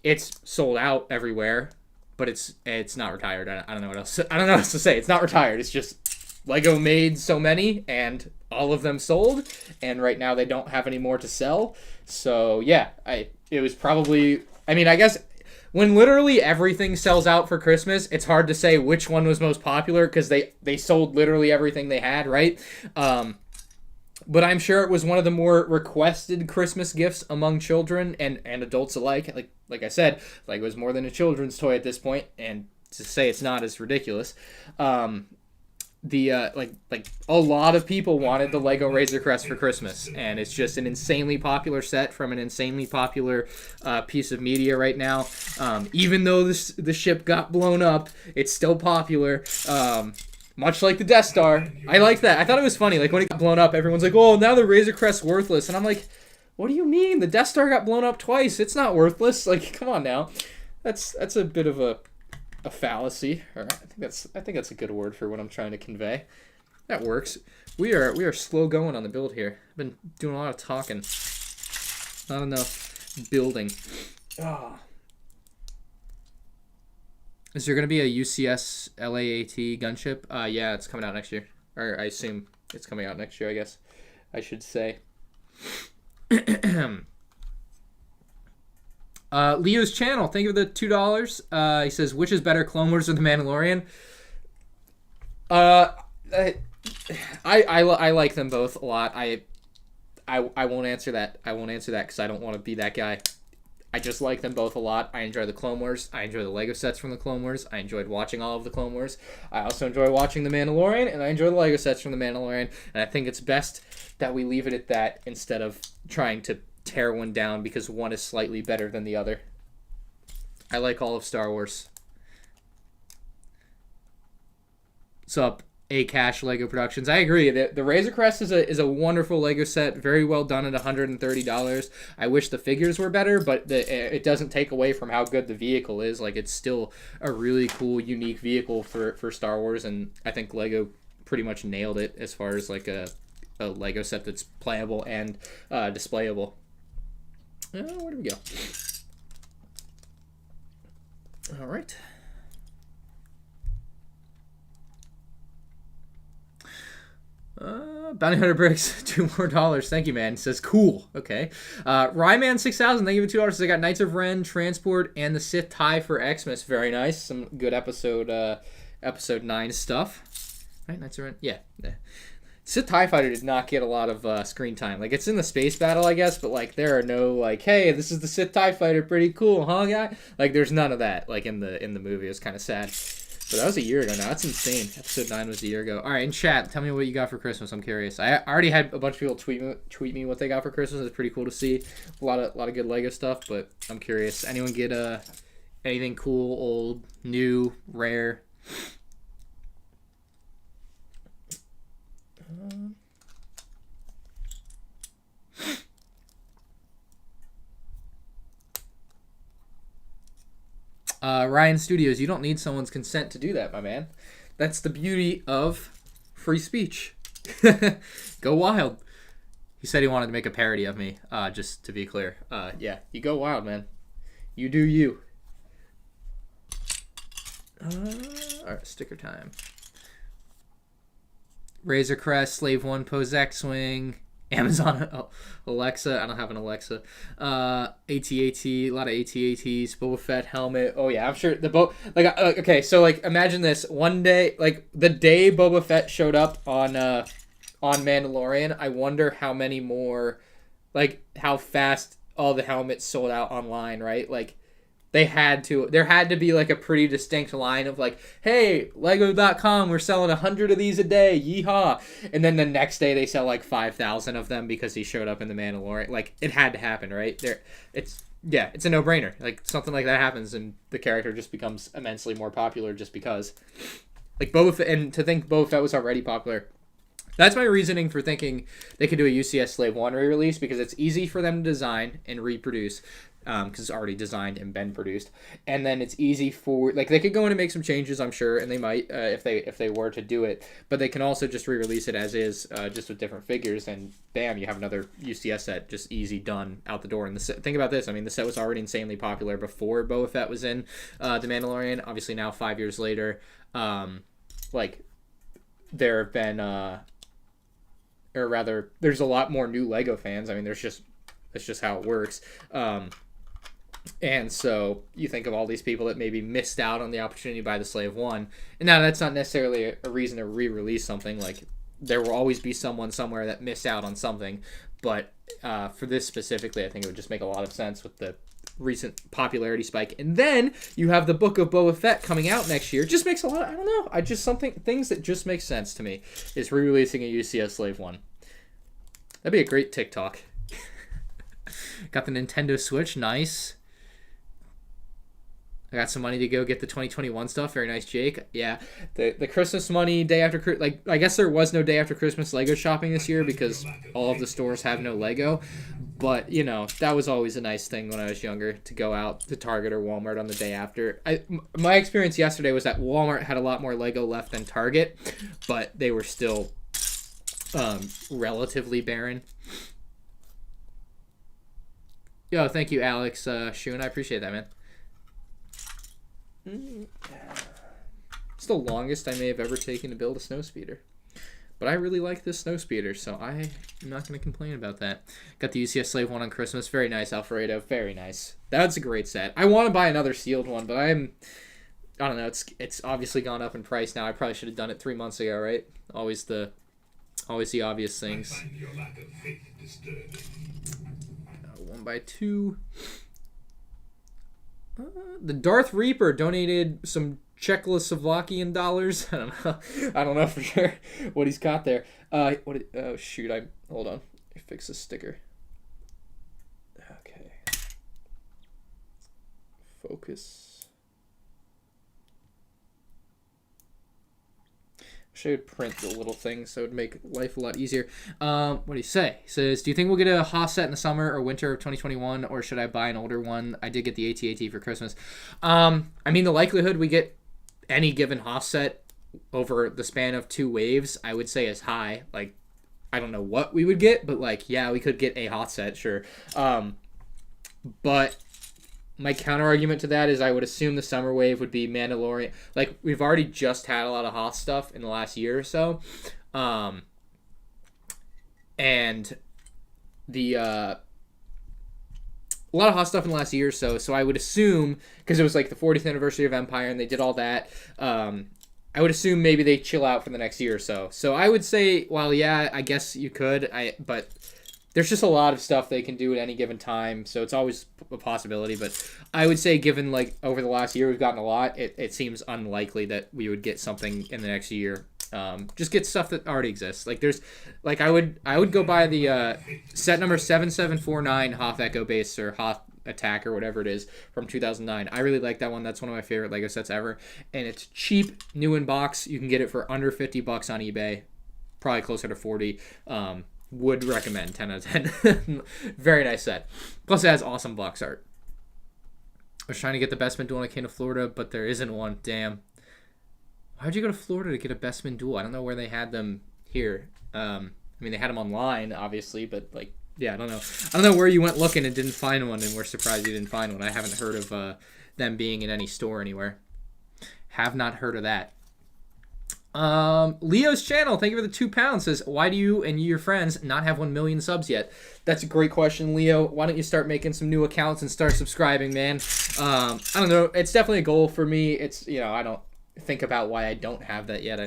It's sold out everywhere, but it's not retired. I don't know what else. I don't know what else to say. It's not retired. It's just LEGO made so many and all of them sold, and right now they don't have any more to sell. So yeah, it was probably. I mean, I guess. When literally everything sells out for Christmas, it's hard to say which one was most popular because they sold literally everything they had, right? but I'm sure it was one of the more requested Christmas gifts among children and adults alike. Like I said, like it was more than a children's toy at this point, and to say it's not is ridiculous. Like a lot of people wanted the Lego Razor Crest for Christmas, and it's just an insanely popular set from an insanely popular piece of media right now. Even though the ship got blown up, it's still popular. Much like the Death Star. I like that. I thought it was funny. Like when it got blown up, everyone's like, "Oh, now the Razor Crest's worthless," and I'm like, "What do you mean? The Death Star got blown up twice. It's not worthless." Like, come on now. That's a bit of a fallacy. Or I think that's a good word for what I'm trying to convey. That works. We are slow going on the build here. I've been doing a lot of talking, not enough building. Oh. Is there gonna be a UCS LAAT gunship? Yeah, it's coming out next year. Or I assume it's coming out next year. I guess I should say. Leo's channel, thank you for the $2. He says, which is better, Clone Wars or The Mandalorian? I like them both a lot. I won't answer that. I won't answer that because I don't want to be that guy. I just like them both a lot. I enjoy the Clone Wars. I enjoy the Lego sets from the Clone Wars. I enjoyed watching all of the Clone Wars. I also enjoy watching The Mandalorian, and I enjoy the Lego sets from The Mandalorian. And I think it's best that we leave it at that instead of trying to tear one down because one is slightly better than the other. I like all of Star Wars. What's up, A-Cash Lego Productions? I agree. The Razor Crest is a wonderful Lego set, very well done at $130. I wish the figures were better, but it doesn't take away from how good the vehicle is. Like, it's still a really cool, unique vehicle for Star Wars, and I think Lego pretty much nailed it as far as like a Lego set that's playable and displayable. Where do we go? All right. Bounty Hunter Bricks, $2 more. Thank you, man. He says, cool. Okay. Ryman 6000, thank you for $2. They got Knights of Ren, Transport, and the Sith TIE for Xmas. Very nice. Some good episode 9 stuff. Right, Knights of Ren? Yeah. Sith TIE Fighter did not get a lot of screen time. Like, it's in the space battle, I guess, but, like, there are no, like, hey, this is the Sith TIE Fighter, pretty cool, huh, guy? Like, there's none of that, like, in the movie. It was kind of sad. But that was a year ago now. That's insane. Episode 9 was a year ago. All right, in chat, tell me what you got for Christmas. I'm curious. I already had a bunch of people tweet me what they got for Christmas. It's pretty cool to see. A lot of good Lego stuff, but I'm curious. Anyone get anything cool, old, new, rare? Ryan Studios, you don't need someone's consent to do that, my man. That's the beauty of free speech. Go wild. He said he wanted to make a parody of me, just to be clear. Yeah, you go wild, man. You do you. Alright, sticker time. Razor Crest, Slave 1, Pose X-Wing, Amazon Alexa. I don't have an Alexa. AT-AT, a lot of AT-ATs, Boba Fett helmet. Oh yeah, I'm sure the okay, so like imagine this. One day, like the day Boba Fett showed up on Mandalorian, I wonder how many more, like how fast all the helmets sold out online, right? Like there had to be like a pretty distinct line of like, hey, Lego.com, we're selling 100 of these a day, yeehaw. And then the next day they sell like 5,000 of them because he showed up in the Mandalorian. Like, it had to happen, right? It's a no-brainer. Like, something like that happens and the character just becomes immensely more popular just because. Like, Boba Fett, and to think Boba Fett was already popular. That's my reasoning for thinking they could do a UCS Slave 1 re-release, because it's easy for them to design and reproduce. Because it's already designed and been produced, and then it's easy for, like, they could go in and make some changes, I'm sure, and they might if they were to do it, but they can also just re-release it as is, just with different figures, and bam, you have another UCS set, just easy, done, out the door. And think about this, I mean, the set was already insanely popular before Boba Fett was in The Mandalorian. Obviously now 5 years later, like, there have been or rather, there's a lot more new Lego fans. I mean, that's just how it works. And so you think of all these people that maybe missed out on the opportunity to buy the Slave 1. And now that's not necessarily a reason to re-release something. Like, there will always be someone somewhere that missed out on something. But for this specifically, I think it would just make a lot of sense with the recent popularity spike. And then you have the Book of Boba Fett coming out next year. It just makes a lot of, I don't know. Things that just make sense to me is re-releasing a UCS Slave 1. That'd be a great TikTok. Got the Nintendo Switch. Nice. I got some money to go get the 2021 stuff. Very nice, Jake. Yeah, the Christmas money day after, like, I guess there was no day after Christmas Lego shopping this year because all of the stores have no Lego. But, you know, that was always a nice thing when I was younger, to go out to Target or Walmart on the day after. My experience yesterday was that Walmart had a lot more Lego left than Target, but they were still relatively barren. Yo, thank you, Alex Shoon. I appreciate that, man. It's the longest I may have ever taken to build a snowspeeder. But I really like this snowspeeder, so I'm not going to complain about that. Got the UCS Slave 1 on Christmas. Very nice, Alfredo. Very nice. That's a great set. I want to buy another sealed one, but I don't know. It's obviously gone up in price now. I probably should have done it 3 months ago, right? Always the obvious things. I find your lack of faith disturbing. 1x2. The Darth Reaper donated some Czechoslovakian dollars. I don't know for sure what he's got there. Oh shoot! Hold on. I fix the sticker. Okay. Focus. I would print the little thing so it would make life a lot easier. What do you say? He says, do you think we'll get a Hoth set in the summer or winter of 2021, or should I buy an older one? I did get the AT-AT for Christmas. I mean, the likelihood we get any given Hoth set over the span of 2 waves, I would say is high. Like, I don't know what we would get, but like, yeah, we could get a Hoth set, sure. But my counter argument to that is I would assume the summer wave would be Mandalorian. Like, we've already just had a lot of Hoth stuff in the last year or so. And a lot of Hoth stuff in the last year or so. So I would assume, because it was like the 40th anniversary of Empire and they did all that, I would assume maybe they chill out for the next year or so. So I would say, well, yeah, I guess you could, but there's just a lot of stuff they can do at any given time, so it's always a possibility. But I would say, given like over the last year we've gotten a lot, it seems unlikely that we would get something in the next year. Just get stuff that already exists. Like there's, like I would go buy the set number 7749 Hoth Echo Base or Hoth Attack or whatever it is from 2009. I really like that one. That's one of my favorite Lego sets ever, and it's cheap, new in box. You can get it for under $50 on eBay, probably closer to 40. Would recommend 10 out of 10. Very nice set. Plus it has awesome box art. I was trying to get the Bestman duel when I came to Florida, but there isn't one. Damn. Why'd you go to Florida to get a Bestman duel? I don't know where they had them here. I mean, they had them online, obviously, but like, yeah, I don't know. I don't know where you went looking and didn't find one, and we're surprised you didn't find one. I haven't heard of them being in any store anywhere. Have not heard of that. Leo's channel, thank you for the £2, says, why do you and your friends not have 1 million subs yet? That's a great question, Leo. Why don't you start making some new accounts and start subscribing, man? I don't know. It's definitely a goal for me. It's, you know, I don't think about why I don't have that yet. I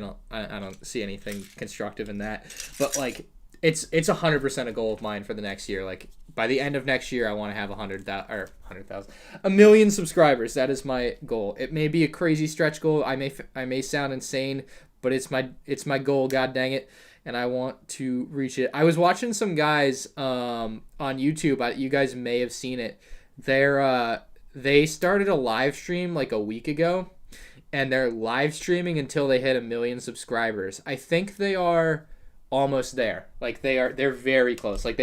don't see anything constructive in that. But like, it's 100% a goal of mine for the next year. Like, by the end of next year, I want to have 100,000, 1 million subscribers. That is my goal. It may be a crazy stretch goal. I may sound insane, but it's my goal. God dang it, and I want to reach it. I was watching some guys on YouTube. You guys may have seen it. They started a live stream like a week ago, and they're live streaming until they hit 1 million subscribers. I think they are almost there. Like they're very close. Like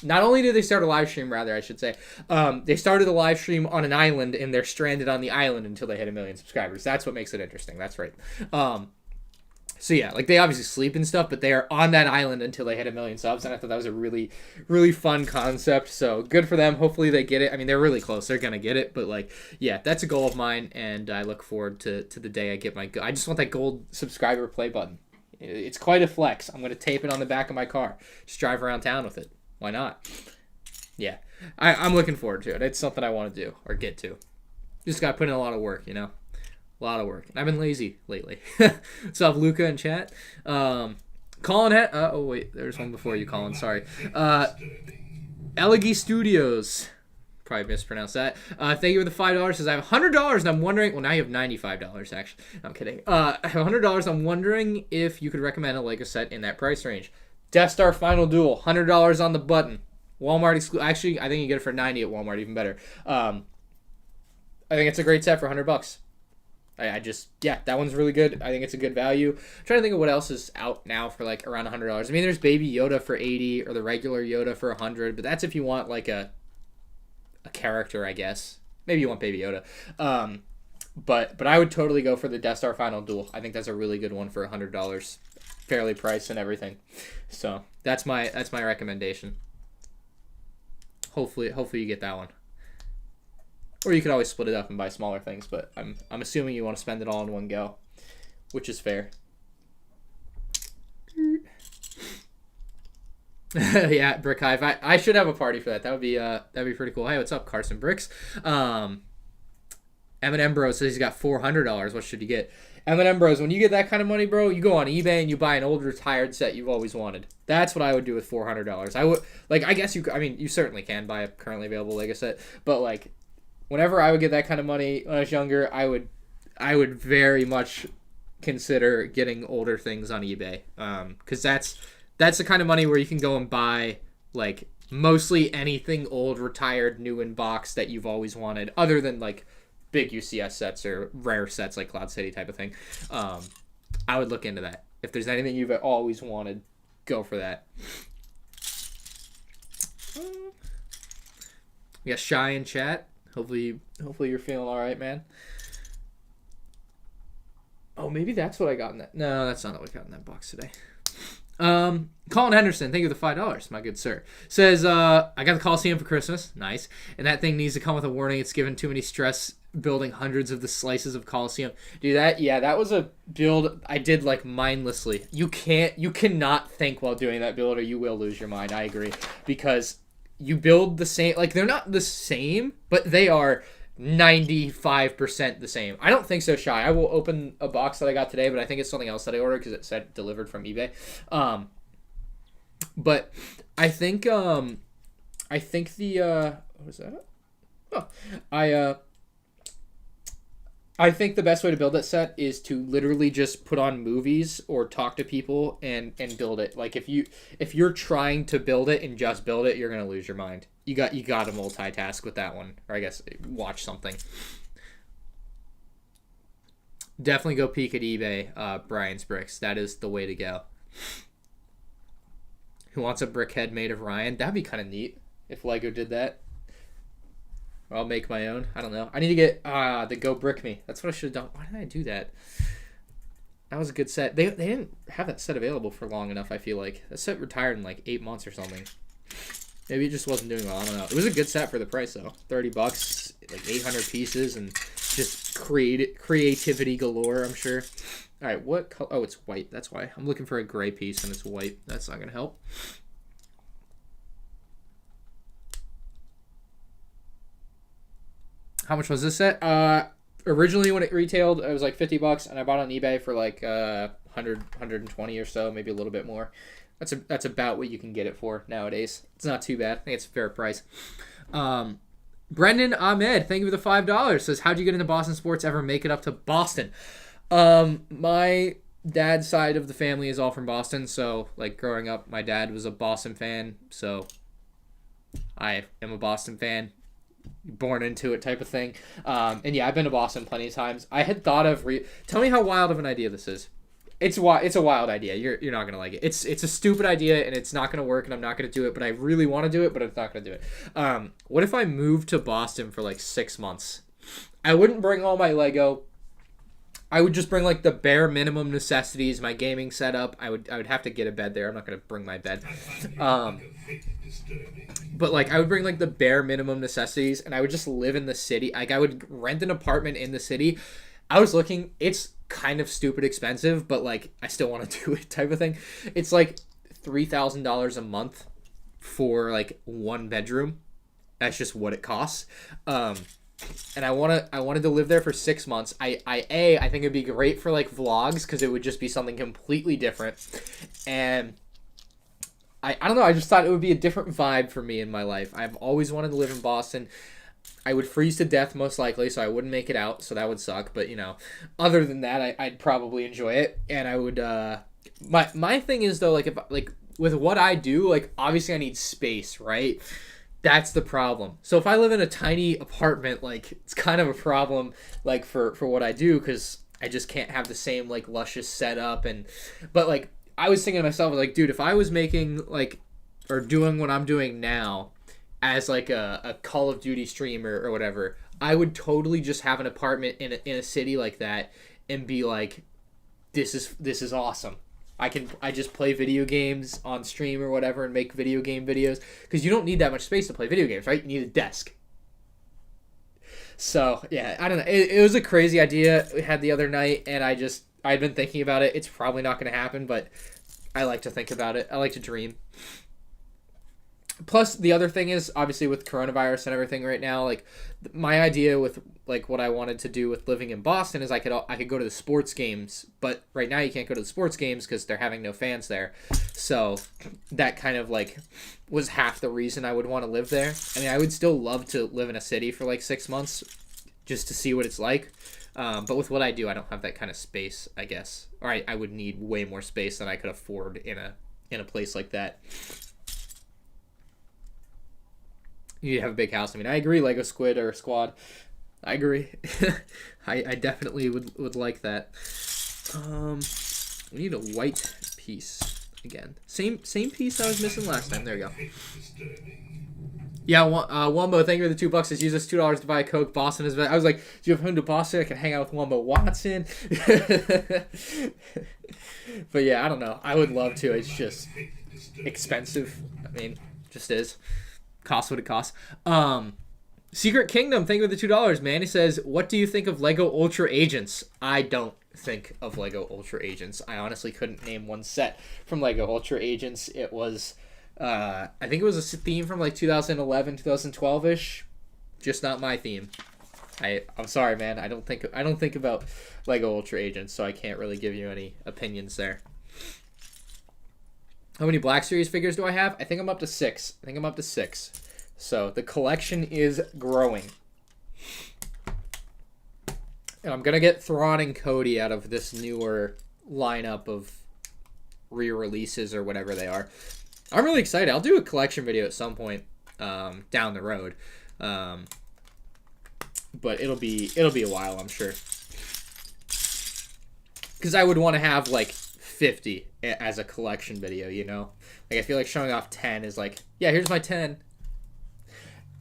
not only did they start a live stream, rather I should say, they started a live stream on an island and they're stranded on the island until they hit 1 million subscribers. That's what makes it interesting. That's right. So yeah, like they obviously sleep and stuff, but they are on that island until they hit 1 million subs, and I thought that was a really, really fun concept. So good for them. Hopefully they get it. I mean, they're really close. They're gonna get it, but like, yeah, that's a goal of mine, and I look forward to the day I get my. I just want that gold subscriber play button. It's quite a flex. I'm gonna tape it on the back of my car. Just drive around town with it. Why not? Yeah, I'm looking forward to it. It's something I want to do or get to. Just got to put in a lot of work, you know. A lot of work. I've been lazy lately. What's up, Luca in chat? Colin oh wait, there's one before you, Colin. Sorry. Elegy Studios. Probably mispronounced that. Thank you for the $5. Says I have $100 and I'm wondering. Well, now you have $95 actually. No, I'm kidding. I have $100. I'm wondering if you could recommend a Lego set in that price range. Death Star Final Duel. $100 on the button. Walmart exclusive. Actually, I think you get it for $90 at Walmart. Even better. I think it's a great set for $100. That one's really good. I think it's a good value. I'm trying to think of what else is out now for like around $100. I mean, there's Baby Yoda for $80 or the regular Yoda for $100, but that's if you want like a character, I guess. Maybe you want Baby Yoda. But I would totally go for the Death Star Final Duel. I think that's a really good one for $100, fairly priced and everything. So that's my recommendation. Hopefully you get that one. Or you could always split it up and buy smaller things, but I'm assuming you want to spend it all in one go, which is fair. Yeah, Brick Hive. I should have a party for that. That'd be pretty cool. Hey, what's up, Carson Bricks? M&M Bro says he's got $400. What should you get? M&M Bros, when you get that kind of money, bro, you go on eBay and you buy an old retired set you've always wanted. That's what I would do with $400. I guess you certainly can buy a currently available Lego set, but like, whenever I would get that kind of money when I was younger, I would very much consider getting older things on eBay, because that's the kind of money where you can go and buy like mostly anything old, retired, new in box that you've always wanted, other than like big UCS sets or rare sets like Cloud City type of thing. I would look into that. If there's anything you've always wanted, go for that. We got Shy in chat. Hopefully you're feeling all right, man. Oh, maybe that's what I got in that. No, that's not what I got in that box today. Colin Henderson, thank you for the $5, my good sir. Says, I got the Coliseum for Christmas. Nice. And that thing needs to come with a warning. It's given too many stress building hundreds of the slices of Coliseum. Dude, that was a build I did like mindlessly. You cannot think while doing that build or you will lose your mind. I agree. Because you build the same, like they're not the same, but they are 95% the same. I don't think so, Shy. I will open a box that I got today, but I think it's something else that I ordered because it said delivered from eBay. But I think the what was that? Oh, I think the best way to build that set is to literally just put on movies or talk to people and build it. Like if you're trying to build it and just build it, you're gonna lose your mind. You got to multitask with that one, or I guess watch something. Definitely go peek at eBay, Brian's Bricks. That is the way to go. Who wants a brick head made of Ryan? That'd be kind of neat if Lego did that. Or I'll make my own. I don't know. I need to get the Go Brick Me. That's what I should have done. Why did I do that? That was a good set. They didn't have that set available for long enough, I feel like. That set retired in like 8 months or something. Maybe it just wasn't doing well. I don't know. It was a good set for the price, though. $30, like 800 pieces, and just creativity galore, I'm sure. All right, what color? Oh, it's white. That's why. I'm looking for a gray piece, and it's white. That's not going to help. How much was this set? Originally, when it retailed, it was like $50, and I bought it on eBay for like 100, 120 or so, maybe a little bit more. That's about what you can get it for nowadays. It's not too bad. I think it's a fair price. Brendan Ahmed, thank you for the $5. Says, how'd you get into Boston sports? Ever make it up to Boston? My dad's side of the family is all from Boston, so like growing up, my dad was a Boston fan, so I am a Boston fan. Born into it type of thing. And yeah, I've been to Boston plenty of times. I had thought of tell me how wild of an idea this is. It's a wild idea. You're not gonna like it. It's a stupid idea and it's not gonna work and I'm not gonna do it, but I really want to do it, but I'm not gonna do it. What if I moved to Boston for like 6 months? I wouldn't bring all my Lego. I would just bring like the bare minimum necessities, my gaming setup. I would have to get a bed there. I'm not gonna bring my bed. But like I would bring like the bare minimum necessities and I would just live in the city. Like I would rent an apartment in the city. I was looking, it's kind of stupid expensive, but like I still want to do it type of thing. It's like $3,000 a month for like one bedroom. That's just what it costs. and I wanted to live there for 6 months. I think it'd be great for like vlogs because it would just be something completely different, and I don't know. I just thought it would be a different vibe for me in my life. I've always wanted to live in Boston. I would freeze to death most likely, so I wouldn't make it out, so that would suck. But, other than that, I'd probably enjoy it. And I would, my thing is, though, like, if, like, with what I do, like, obviously I need space, right? That's the problem. So if I live in a tiny apartment, like, it's kind of a problem, like, for what I do, because I just can't have the same, like, luscious setup. But, like, I was thinking to myself, like, dude, if I was making, like, or doing what I'm doing now as, like, a Call of Duty streamer or whatever, I would totally just have an apartment in a city like that and be like, this is awesome. I just play video games on stream or whatever and make video game videos, because you don't need that much space to play video games, right? You need a desk. So, yeah, I don't know. It was a crazy idea we had the other night, and I'd been thinking about it. It's probably not going to happen, but I like to think about it. I like to dream. Plus, the other thing is, obviously, with coronavirus and everything right now, like, my idea with, like, what I wanted to do with living in Boston is I could go to the sports games, but right now you can't go to the sports games because they're having no fans there. So that kind of, like, was half the reason I would want to live there. I mean, I would still love to live in a city for, like, 6 months just to see what it's like. But with what I do, I don't have that kind of space, I guess. Or I would need way more space than I could afford in a place like that. You have a big house. I mean, I agree, Lego Squid or Squad. I agree. I definitely would like that. We need a white piece again. Same piece I was missing last time. There you go. Yeah, Wumbo, thank you for the $2. Just use this $2 to buy a Coke. Boston is better. I was like, do you have home to Boston? I can hang out with Wumbo Watson. But yeah, I don't know. I would love to. It's just expensive. I mean, just is. Cost what it costs. Secret Kingdom, thank you for the $2, man. He says, what do you think of Lego Ultra Agents? I don't think of Lego Ultra Agents. I honestly couldn't name one set from Lego Ultra Agents. It was, I think it was a theme from like 2011, 2012-ish. Just not my theme. I'm sorry, man. I don't think about Lego Ultra Agents, so I can't really give you any opinions there. How many Black Series figures do I have? I think I'm up to 6. So the collection is growing. And I'm going to get Thrawn and Cody out of this newer lineup of re-releases or whatever they are. I'm really excited. I'll do a collection video at some point down the road. But it'll be a while, I'm sure. Because I would want to have like 50 as a collection video, Like, I feel like showing off 10 is like, yeah, here's my 10.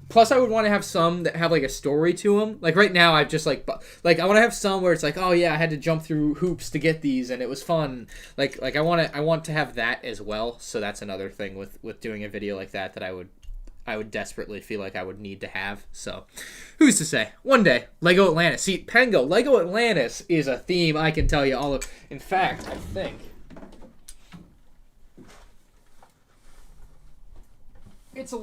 Plus, I would want to have some that have, like, a story to them. Like, right now, I've just, I want to have some where it's like, oh, yeah, I had to jump through hoops to get these, and it was fun. Like I want to have that as well. So that's another thing with doing a video like that I would desperately feel like I would need to have. So, who's to say? One day, Lego Atlantis. See, Pengo, Lego Atlantis is a theme I can tell you all of. In fact, I think it's a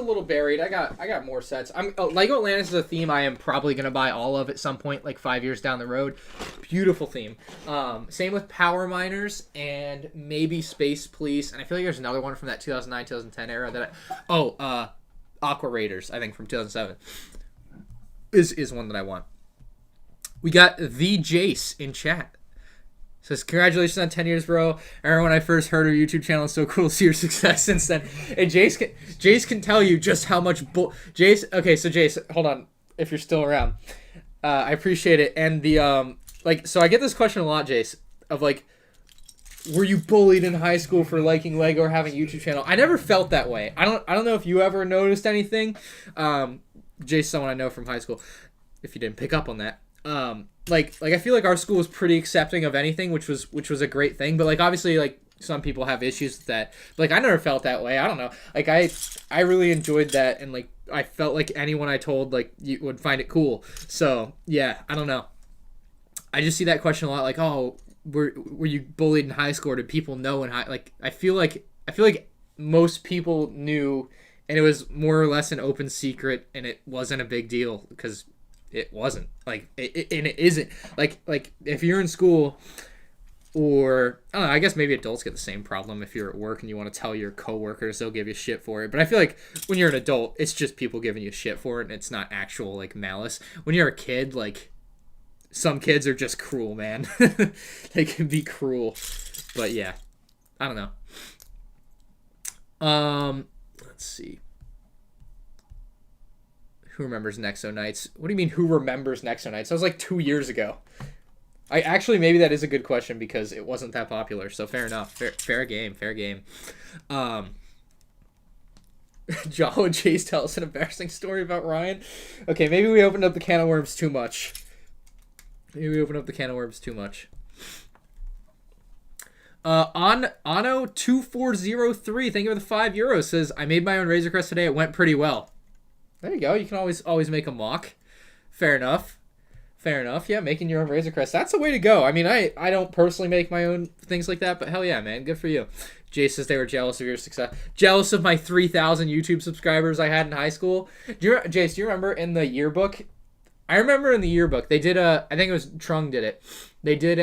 little buried. I got more sets. Lego Atlantis is a theme I am probably gonna buy all of at some point, like 5 years down the road. Beautiful theme. Same with Power Miners and maybe Space Police, and I feel like there's another one from that 2009, 2010 era that Aqua Raiders, I think from 2007 is one that I want. We got the Jace in chat. Says, congratulations on 10 years, bro. I remember when I first heard her YouTube channel. It's so cool to see your success since then. And Jace can tell you just how much Jace, okay, so Jace, hold on, if you're still around. I appreciate it. And the, so I get this question a lot, Jace, of like, were you bullied in high school for liking Lego or having a YouTube channel? I never felt that way. I don't know if you ever noticed anything. Jace, someone I know from high school, if you didn't pick up on that. I feel like our school was pretty accepting of anything, which was a great thing. But like, obviously, like, some people have issues with that. But, like, I never felt that way. I don't know. Like, I really enjoyed that, and like, I felt like anyone I told, like, you would find it cool. So yeah, I don't know. I just see that question a lot. Like, oh, were you bullied in high school? Or did people know in high? Like, I feel like most people knew, and it was more or less an open secret, and it wasn't a big deal because it wasn't. Like, and it isn't. Like if you're in school, or I don't know, I guess maybe adults get the same problem. If you're at work and you want to tell your coworkers, they'll give you shit for it. But I feel like when you're an adult, it's just people giving you shit for it, and it's not actual like malice. When you're a kid, like some kids are just cruel, man. They can be cruel. But yeah, I don't know. Let's see. Who remembers Nexo Nights? What do you mean, who remembers Nexo Nights? That was like 2 years ago. I actually, maybe that is a good question because it wasn't that popular. So fair enough. Fair game. Jalo and Chase tell us an embarrassing story about Ryan. Okay, maybe we opened up the can of worms too much. On Ano2403, thank you for the €5, says, I made my own Razor Crest today. It went pretty well. There you go. You can always make a mock. Fair enough. Yeah, making your own Razor Crest. That's the way to go. I mean, I don't personally make my own things like that, but hell yeah, man. Good for you. Jay says they were jealous of your success. Jealous of my 3,000 YouTube subscribers I had in high school. Jace, do you remember in the yearbook? I remember in the yearbook, they did I think it was Trung did it. They did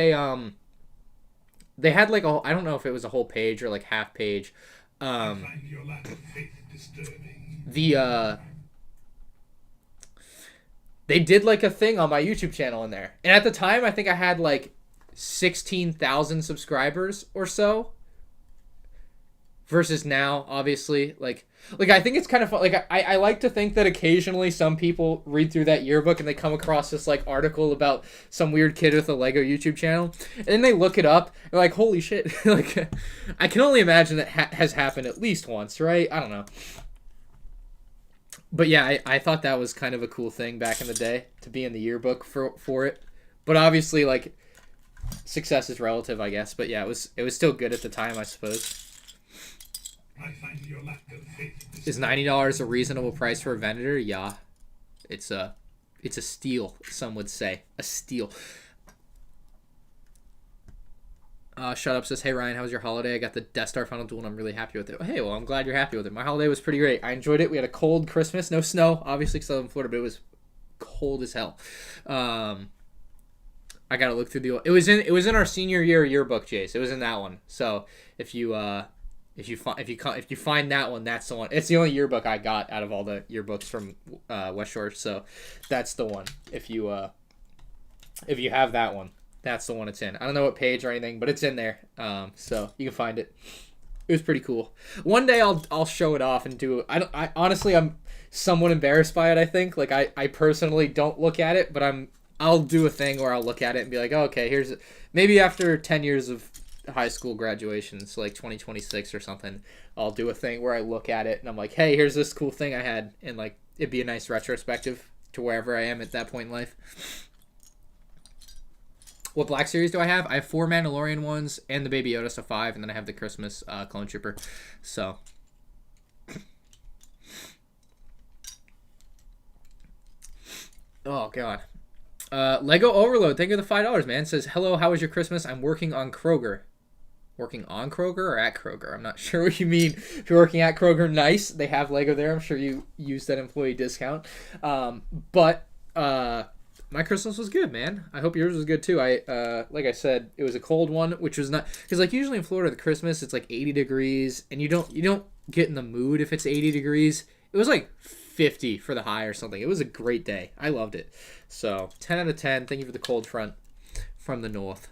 they had like I don't know if it was a whole page or like half page. I find your lack of faith disturbing. They did like a thing on my YouTube channel in there. And at the time, I think I had like 16,000 subscribers or so. Versus now, obviously. Like I think it's kind of fun. Like, I like to think that occasionally some people read through that yearbook and they come across this like article about some weird kid with a Lego YouTube channel. And then they look it up. And like, holy shit. Like, I can only imagine that has happened at least once, right? I don't know. But yeah, I thought that was kind of a cool thing back in the day to be in the yearbook for it. But obviously, like, success is relative, I guess. But yeah, it was still good at the time, I suppose. I find your lack of faith Is $90 a reasonable price for a vendor? Yeah, it's a steal. Some would say a steal. Shut Up says, hey Ryan, how was your holiday? I got the Death Star Final Duel and I'm really happy with it. Hey, well, I'm glad you're happy with it. My holiday was pretty great. I enjoyed it. We had a cold Christmas, no snow, obviously because I live in Florida, but it was cold as hell. I gotta look through it was in our senior year yearbook, Jace. It was in that one. So if you find that one, that's the one. It's the only yearbook I got out of all the yearbooks from West Shore. So that's the one. If you have that one, that's the one it's in. I don't know what page or anything, but it's in there. So you can find it. It was pretty cool. One day I'll show it off and do. I honestly I'm somewhat embarrassed by it. I think like I personally don't look at it, but I'll do a thing where I'll look at it and be like, oh, okay, here's maybe after 10 years of high school graduation, so like 2026 or something, I'll do a thing where I look at it and I'm like, hey, here's this cool thing I had, and like it'd be a nice retrospective to wherever I am at that point in life. What Black Series do I have? I have 4 Mandalorian ones and the Baby Yoda, so 5, and then I have the Christmas Clone Trooper. So oh god. Lego Overload, thank you for the $5, man. Says, hello, how was your Christmas? I'm working on Kroger. Working on Kroger or at Kroger? I'm not sure what you mean. If you're working at Kroger, nice. They have Lego there. I'm sure you use that employee discount. But my Christmas was good, man. I hope yours was good too. Like I said, it was a cold one, which was not, because like usually in Florida, the Christmas it's like 80 degrees, and you don't get in the mood if it's 80 degrees. It was like 50 for the high or something. It was a great day. I loved it. So 10 out of 10. Thank you for the cold front from the north.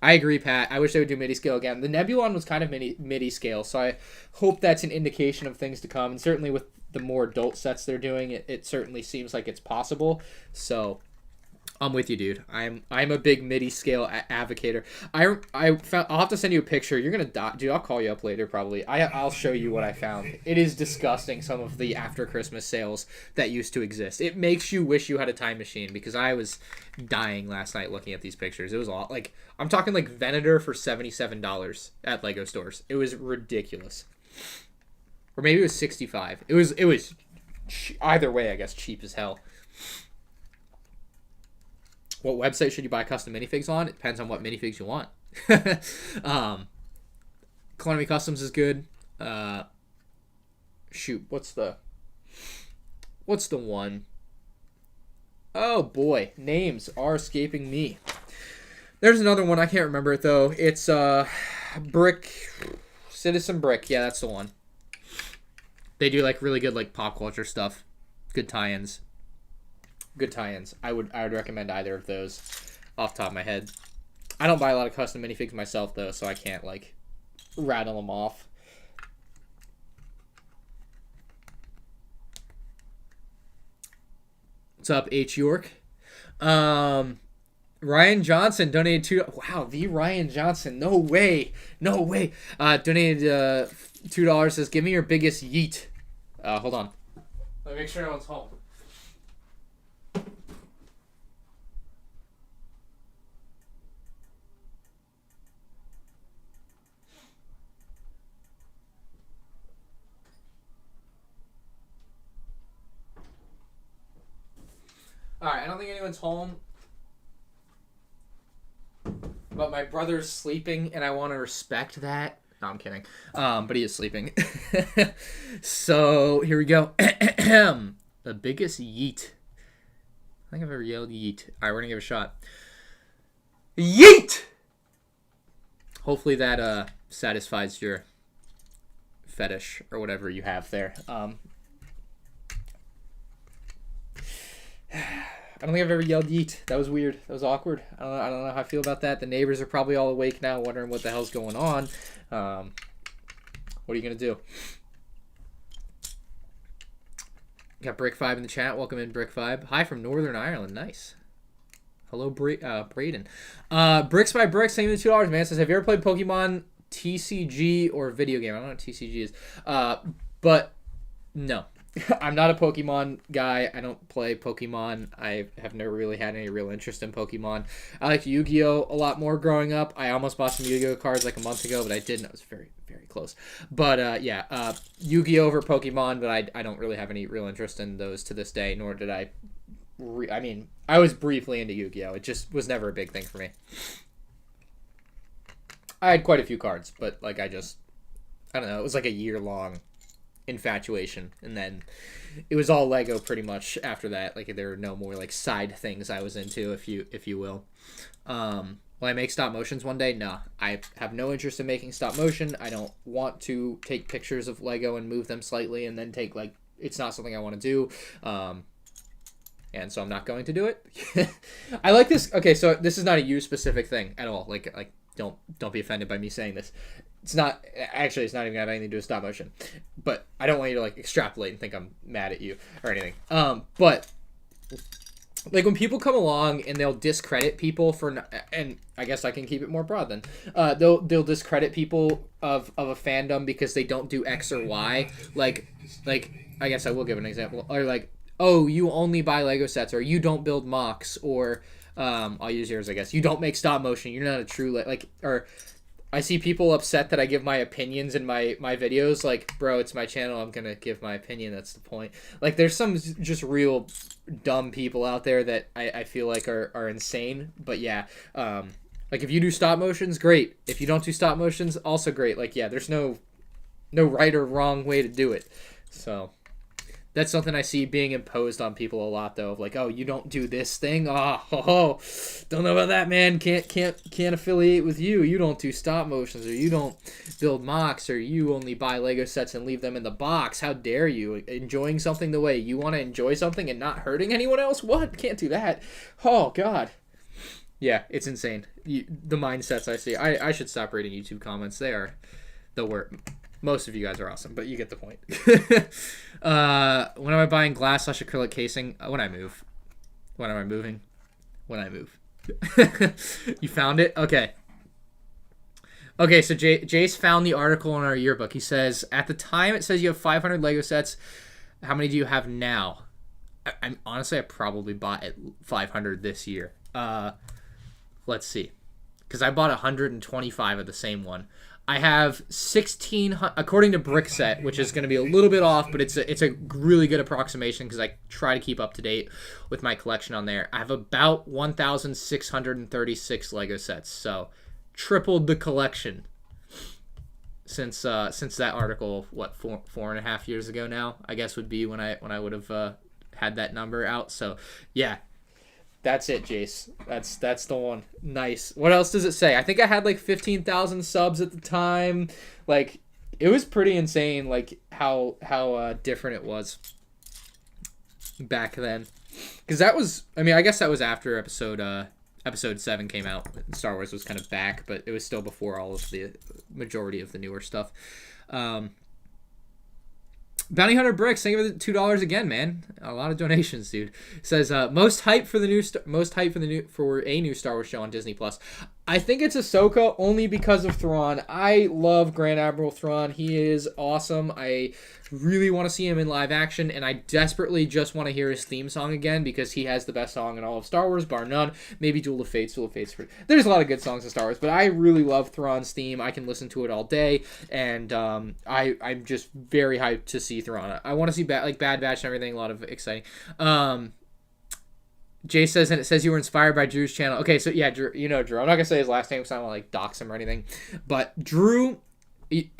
I agree, Pat. I wish they would do MIDI scale again. The Nebulon was kind of MIDI scale, so I hope that's an indication of things to come. And certainly with the more adult sets they're doing, it certainly seems like it's possible. So I'm with you, dude. I'm a big MIDI scale advocator. I'll have to send you a picture. You're gonna die, dude. I'll call you up later probably. I'll show you what I found. It is disgusting, some of the after Christmas sales that used to exist. It makes you wish you had a time machine, because I was dying last night looking at these pictures. It was all like, I'm talking like Venator for $77 at Lego stores. It was ridiculous. Or maybe it was $65. It was either way, I guess, cheap as hell. What website should you buy custom minifigs on? It depends on what minifigs you want. Calamity Customs is good. Shoot, what's the one? Oh boy, names are escaping me. There's another one. I can't remember it though. It's Brick, Citizen Brick. Yeah, that's the one. They do like really good like pop culture stuff. Good tie-ins. Good tie-ins. I would recommend either of those off the top of my head. I don't buy a lot of custom minifigs myself though, so I can't like rattle them off. What's up, H York? Ryan Johnson donated $2. Wow, the Ryan Johnson. No way. No way. Donated $2. Says, give me your biggest yeet. Hold on. Let me make sure no one's home. Alright, I don't think anyone's home. But my brother's sleeping, and I want to respect that. No, I'm kidding. But he is sleeping. So, here we go. The biggest yeet. I think I've ever yelled yeet. Alright, we're going to give it a shot. Yeet! Hopefully that satisfies your fetish or whatever you have there. I don't think I've ever yelled yeet. That was weird. That was awkward. I don't know how I feel about that. The neighbors are probably all awake now wondering what the hell's going on. What are you going to do? Got Brick5 in the chat. Welcome in, Brick5. Hi from Northern Ireland. Nice. Hello, Braden. Bricks by Bricks, same as $2, man. Says, have you ever played Pokemon TCG or video game? I don't know what TCG is. But no. I'm not a Pokemon guy. I don't play Pokemon. I have never really had any real interest in Pokemon. I liked Yu-Gi-Oh! A lot more growing up. I almost bought some Yu-Gi-Oh! Cards like a month ago, but I didn't. I was very, very close. But yeah, Yu-Gi-Oh! Over Pokemon, but I don't really have any real interest in those to this day, nor did I... I mean, I was briefly into Yu-Gi-Oh! It just was never a big thing for me. I had quite a few cards, but like I don't know, it was like a year-long infatuation, and then it was all Lego pretty much after that. Like there were no more like side things I was into, if you will. Will I make stop motions one day? No, I have no interest in making stop motion. I don't want to take pictures of Lego and move them slightly and then take like, it's not something I want to do. And so I'm not going to do it. I like this. Okay, so this is not a you specific thing at all. Like don't be offended by me saying this. It's not actually. It's not even gonna have anything to do with stop motion. But I don't want you to like extrapolate and think I'm mad at you or anything. But like when people come along and they'll discredit people for, and I guess I can keep it more broad then. They'll discredit people of a fandom because they don't do X or Y. Like I guess I will give an example. Or like, oh, you only buy Lego sets, or you don't build mocks, or I'll use yours, I guess. You don't make stop motion. You're not a true or I see people upset that I give my opinions in my videos. Like, bro, it's my channel. I'm gonna give my opinion. That's the point. Like, there's some just real dumb people out there that I feel like are insane. But yeah, like if you do stop motions, great. If you don't do stop motions, also great. Like, yeah, there's no right or wrong way to do it. So that's something I see being imposed on people a lot, though. Of like, oh, you don't do this thing. Oh, don't know about that, man. Can't affiliate with you. You don't do stop motions, or you don't build mocks, or you only buy Lego sets and leave them in the box. How dare you? Enjoying something the way you want to enjoy something and not hurting anyone else? What? Can't do that. Oh God. Yeah, it's insane. The mindsets I see. I should stop reading YouTube comments. They are the worst. Most of you guys are awesome, but you get the point. When am I buying glass/acrylic casing? When I move. When am I moving? When I move. You found it? Okay. Okay, so Jace found the article in our yearbook. He says, at the time it says you have 500 Lego sets. How many do you have now? Honestly, I probably bought at 500 this year. Let's see. Because I bought 125 of the same one. I have 1,600, according to Brickset, which is going to be a little bit off, but it's a really good approximation because I try to keep up to date with my collection on there. I have about 1,636 Lego sets, so tripled the collection since that article. What, 4.5 years ago now? I guess would be when I would have had that number out. So yeah, That's it, Jace. That's the one. Nice. What else does it say? I think I had like 15,000 subs at the time. Like, it was pretty insane, like how different it was back then. Because that was, I mean, I guess that was after episode 7 came out. Star Wars was kind of back, but it was still before all of the majority of the newer stuff. Bounty Hunter Bricks, thank you for the $2 again, man. A lot of donations, dude. Says most hype for a new Star Wars show on Disney Plus. I think it's Ahsoka only because of Thrawn. I love Grand Admiral Thrawn. He is awesome. I really want to see him in live action, and I desperately just want to hear his theme song again because he has the best song in all of Star Wars, bar none. Maybe Duel of Fates. There's a lot of good songs in Star Wars, but I really love Thrawn's theme. I can listen to it all day, and I'm just very hyped to see Thrawn. I want to see Bad Batch and everything. A lot of exciting. Jay says, and it says you were inspired by Drew's channel. Okay, so yeah, Drew, you know Drew. I'm not gonna say his last name because I don't want to like dox him or anything. But Drew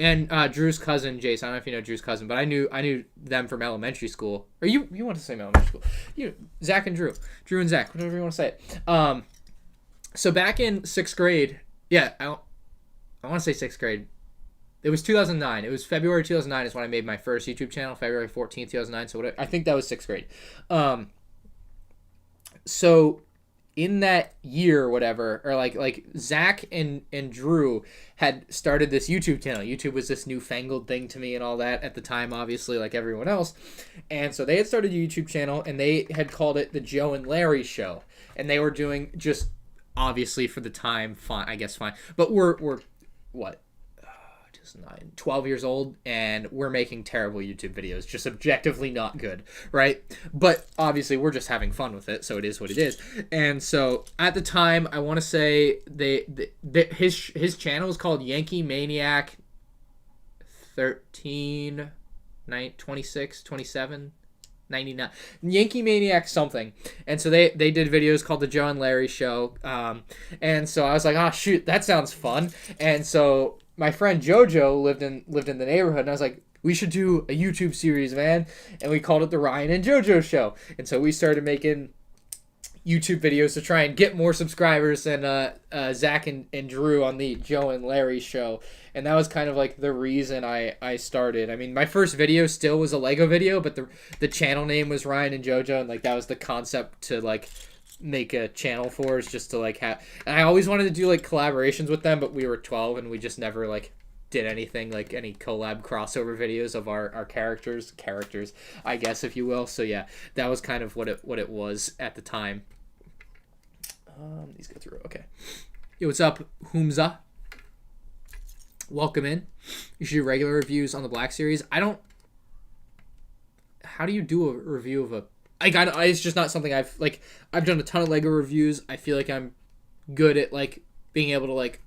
and Drew's cousin, Jace. I don't know if you know Drew's cousin, but I knew them from elementary school. Or you want to say elementary school? Zach and Drew and Zach, whatever you want to say it. So back in 6th grade, yeah, I want to say 6th grade. It was 2009. It was February 2009 is when I made my first YouTube channel. February 14th, 2009. So I think that was 6th grade. So in that year or whatever, or like Zach and Drew had started this YouTube channel. YouTube was this newfangled thing to me and all that at the time, obviously, like everyone else. And so they had started a YouTube channel, and they had called it the Joe and Larry Show. And they were doing just, obviously for the time, fine. But we're what? 12 years old, and we're making terrible YouTube videos, just objectively not good, right? But obviously we're just having fun with it, so it is what it is. And so at the time, I want to say his channel is called Yankee Maniac 13 26 27 99 Yankee Maniac something. And so they did videos called the Joe and Larry Show, and so I was like, oh shoot, that sounds fun. And so my friend Jojo lived in the neighborhood, and I was like, we should do a YouTube series, man. And we called it the Ryan and Jojo Show. And so we started making YouTube videos to try and get more subscribers than Zach and Drew on the Joe and Larry Show. And that was kind of like the reason I started. I mean, my first video still was a Lego video, but the channel name was Ryan and Jojo, and like that was the concept to like make a channel for, is just to like have, and I always wanted to do like collaborations with them, but we were 12 and we just never like did anything, like any collab crossover videos of our characters, I guess, if you will. So yeah, that was kind of what it was at the time. These go through. Okay. Yo, what's up, Humza? Welcome in. You should do regular reviews on the Black Series. How do you do a review of a, it's just not something I've done a ton of Lego reviews. I feel like I'm good at like being able to like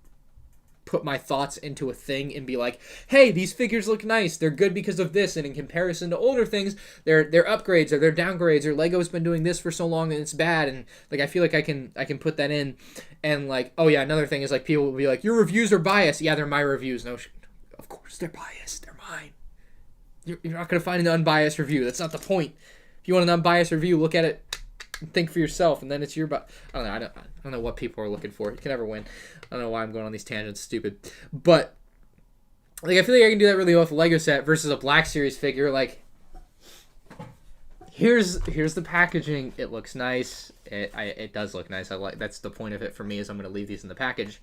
put my thoughts into a thing and be like, hey, these figures look nice. They're good because of this, and in comparison to older things, they're upgrades or they're downgrades, or Lego's been doing this for so long and it's bad. And like I feel like I can put that in. And like, oh yeah, another thing is like people will be like, your reviews are biased. Yeah, they're my reviews. No, of course they're biased. They're mine. You're not gonna find an unbiased review. That's not the point. If you want an unbiased review, look at it and think for yourself, and then it's your. I don't know. I don't know what people are looking for. You can never win. I don't know why I'm going on these tangents. Stupid. But like, I feel like I can do that really well with a Lego set versus a Black Series figure. Like, here's the packaging. It looks nice. It does look nice. That's the point of it for me, is I'm gonna leave these in the package.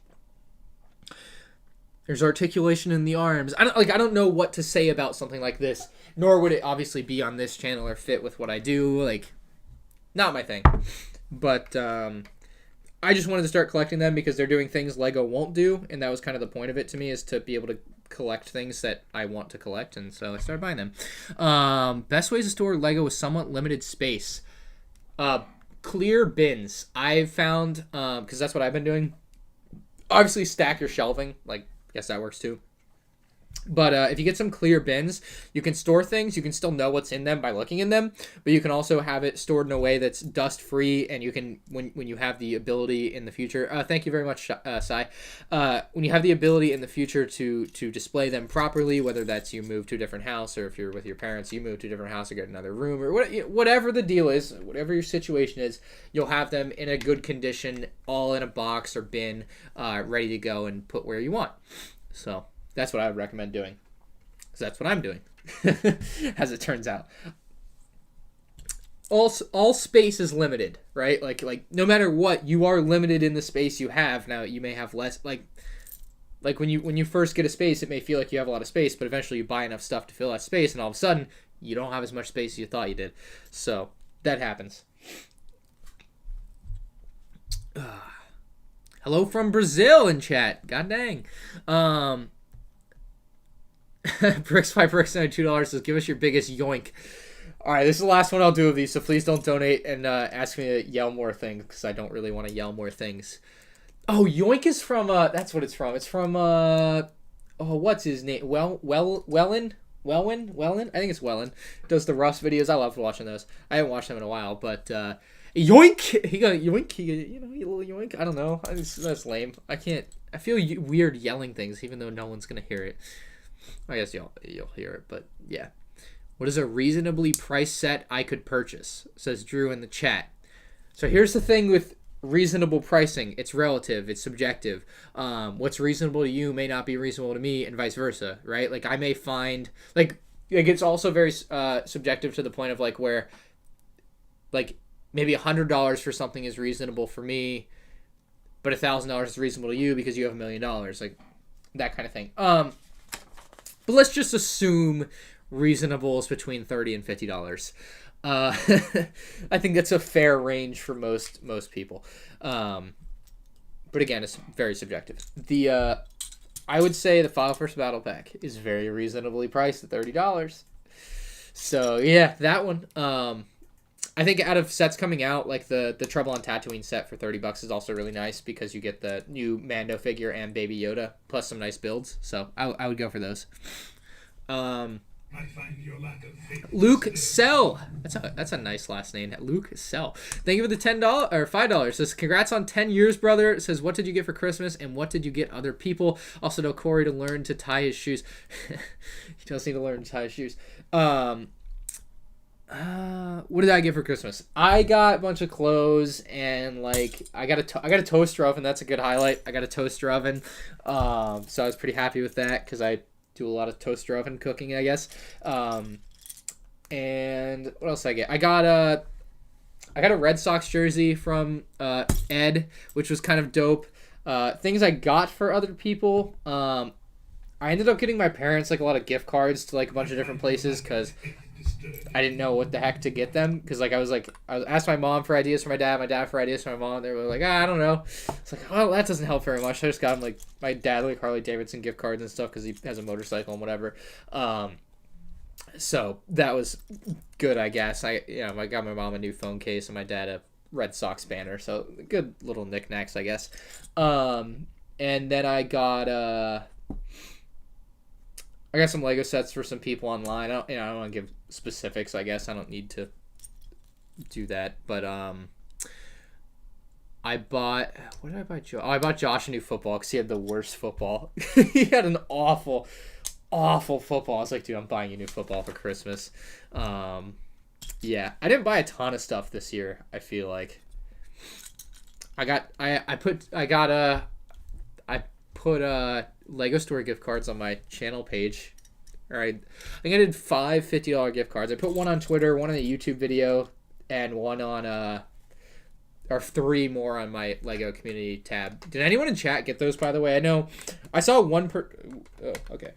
There's articulation in the arms. I don't know what to say about something like this, nor would it obviously be on this channel or fit with what I do. Like, not my thing. But I just wanted to start collecting them because they're doing things Lego won't do, and that was kind of the point of it to me, is to be able to collect things that I want to collect, and so I started buying them. Best ways to store Lego with somewhat limited space. Clear bins. I've found, because that's what I've been doing. Obviously, stack your shelving. Like, I guess that works too. But if you get some clear bins, you can store things. You can still know what's in them by looking in them, but you can also have it stored in a way that's dust free. And you can, when you have the ability in the future, thank you very much, Sai. When you have the ability in the future to display them properly, whether that's you move to a different house, or if you're with your parents, you move to a different house or get another room, or whatever the deal is, whatever your situation is, you'll have them in a good condition, all in a box or bin, ready to go and put where you want. So that's what I would recommend doing. Because that's what I'm doing, as it turns out. All space is limited, right? Like no matter what, you are limited in the space you have. Now, you may have less, like when you first get a space, it may feel like you have a lot of space, but eventually you buy enough stuff to fill that space, and all of a sudden, you don't have as much space as you thought you did. So, that happens. Hello from Brazil in chat. God dang. Bricks by Bricks $2 says, give us your biggest yoink. All right, this is the last one I'll do of these, so please don't donate and ask me to yell more things, because I don't really want to yell more things. Oh, yoink is from that's what it's from. It's from what's his name? Wellin. I think it's Wellin. Does the Russ videos. I love watching those. I haven't watched them in a while, but yoink. He got yoink. He a little yoink. I don't know. That's lame. I feel weird yelling things, even though no one's gonna hear it. I guess you'll hear it, but yeah. What is a reasonably priced set I could purchase? Says Drew in the chat. So here's the thing with reasonable pricing. It's relative. It's subjective. What's reasonable to you may not be reasonable to me, and vice versa, right? Like, I may find like it's also very subjective to the point of like where like maybe $100 for something is reasonable for me, but $1,000 is reasonable to you because you have $1 million, like that kind of thing. But let's just assume reasonable is between $30 and $50. I think that's a fair range for most people. But again, it's very subjective. I would say the File First Battle Pack is very reasonably priced at $30. So yeah, that one. I think out of sets coming out, like the Trouble on Tatooine set for $30 is also really nice because you get the new Mando figure and Baby Yoda plus some nice builds. So I would go for those. I find your lack of faith. Luke Sell. That's a nice last name. Luke Sell. Thank you for the $10 or $5. Says congrats on 10 years, brother. Says what did you get for Christmas and what did you get other people? Also tell Corey to learn to tie his shoes. He does need to learn to tie his shoes. What did I get for Christmas? I got a bunch of clothes and like I got a toaster oven. That's a good highlight. I got a toaster oven. So I was pretty happy with that because I do a lot of toaster oven cooking, I guess. And what else did I get? I got a Red Sox jersey from Ed, which was kind of dope. Things I got for other people. I ended up getting my parents like a lot of gift cards to like a bunch of different places because I didn't know what the heck to get them because I asked my mom for ideas for my dad for ideas for my mom. They were like, I don't know. It's like, oh, that doesn't help very much. I just got him like my dad like Harley Davidson gift cards and stuff because he has a motorcycle and whatever. So that was good, I guess. I got my mom a new phone case and my dad a Red Sox banner. So good little knickknacks, I guess. And then I got some Lego sets for some people online. I don't want to give specifics, I guess. I don't need to do that. But I bought... What did I buy Josh? Oh, I bought Josh a new football because he had the worst football. He had an awful football. I was like, dude, I'm buying you a new football for Christmas. Yeah. I didn't buy a ton of stuff this year, I feel like. I put Lego Store gift cards on my channel page. All right, I think I did 5 $50 gift cards. I put one on Twitter, one on a YouTube video, and one on or 3 more on my Lego community tab. Did anyone in chat get those, by the way? I know I saw one oh, okay.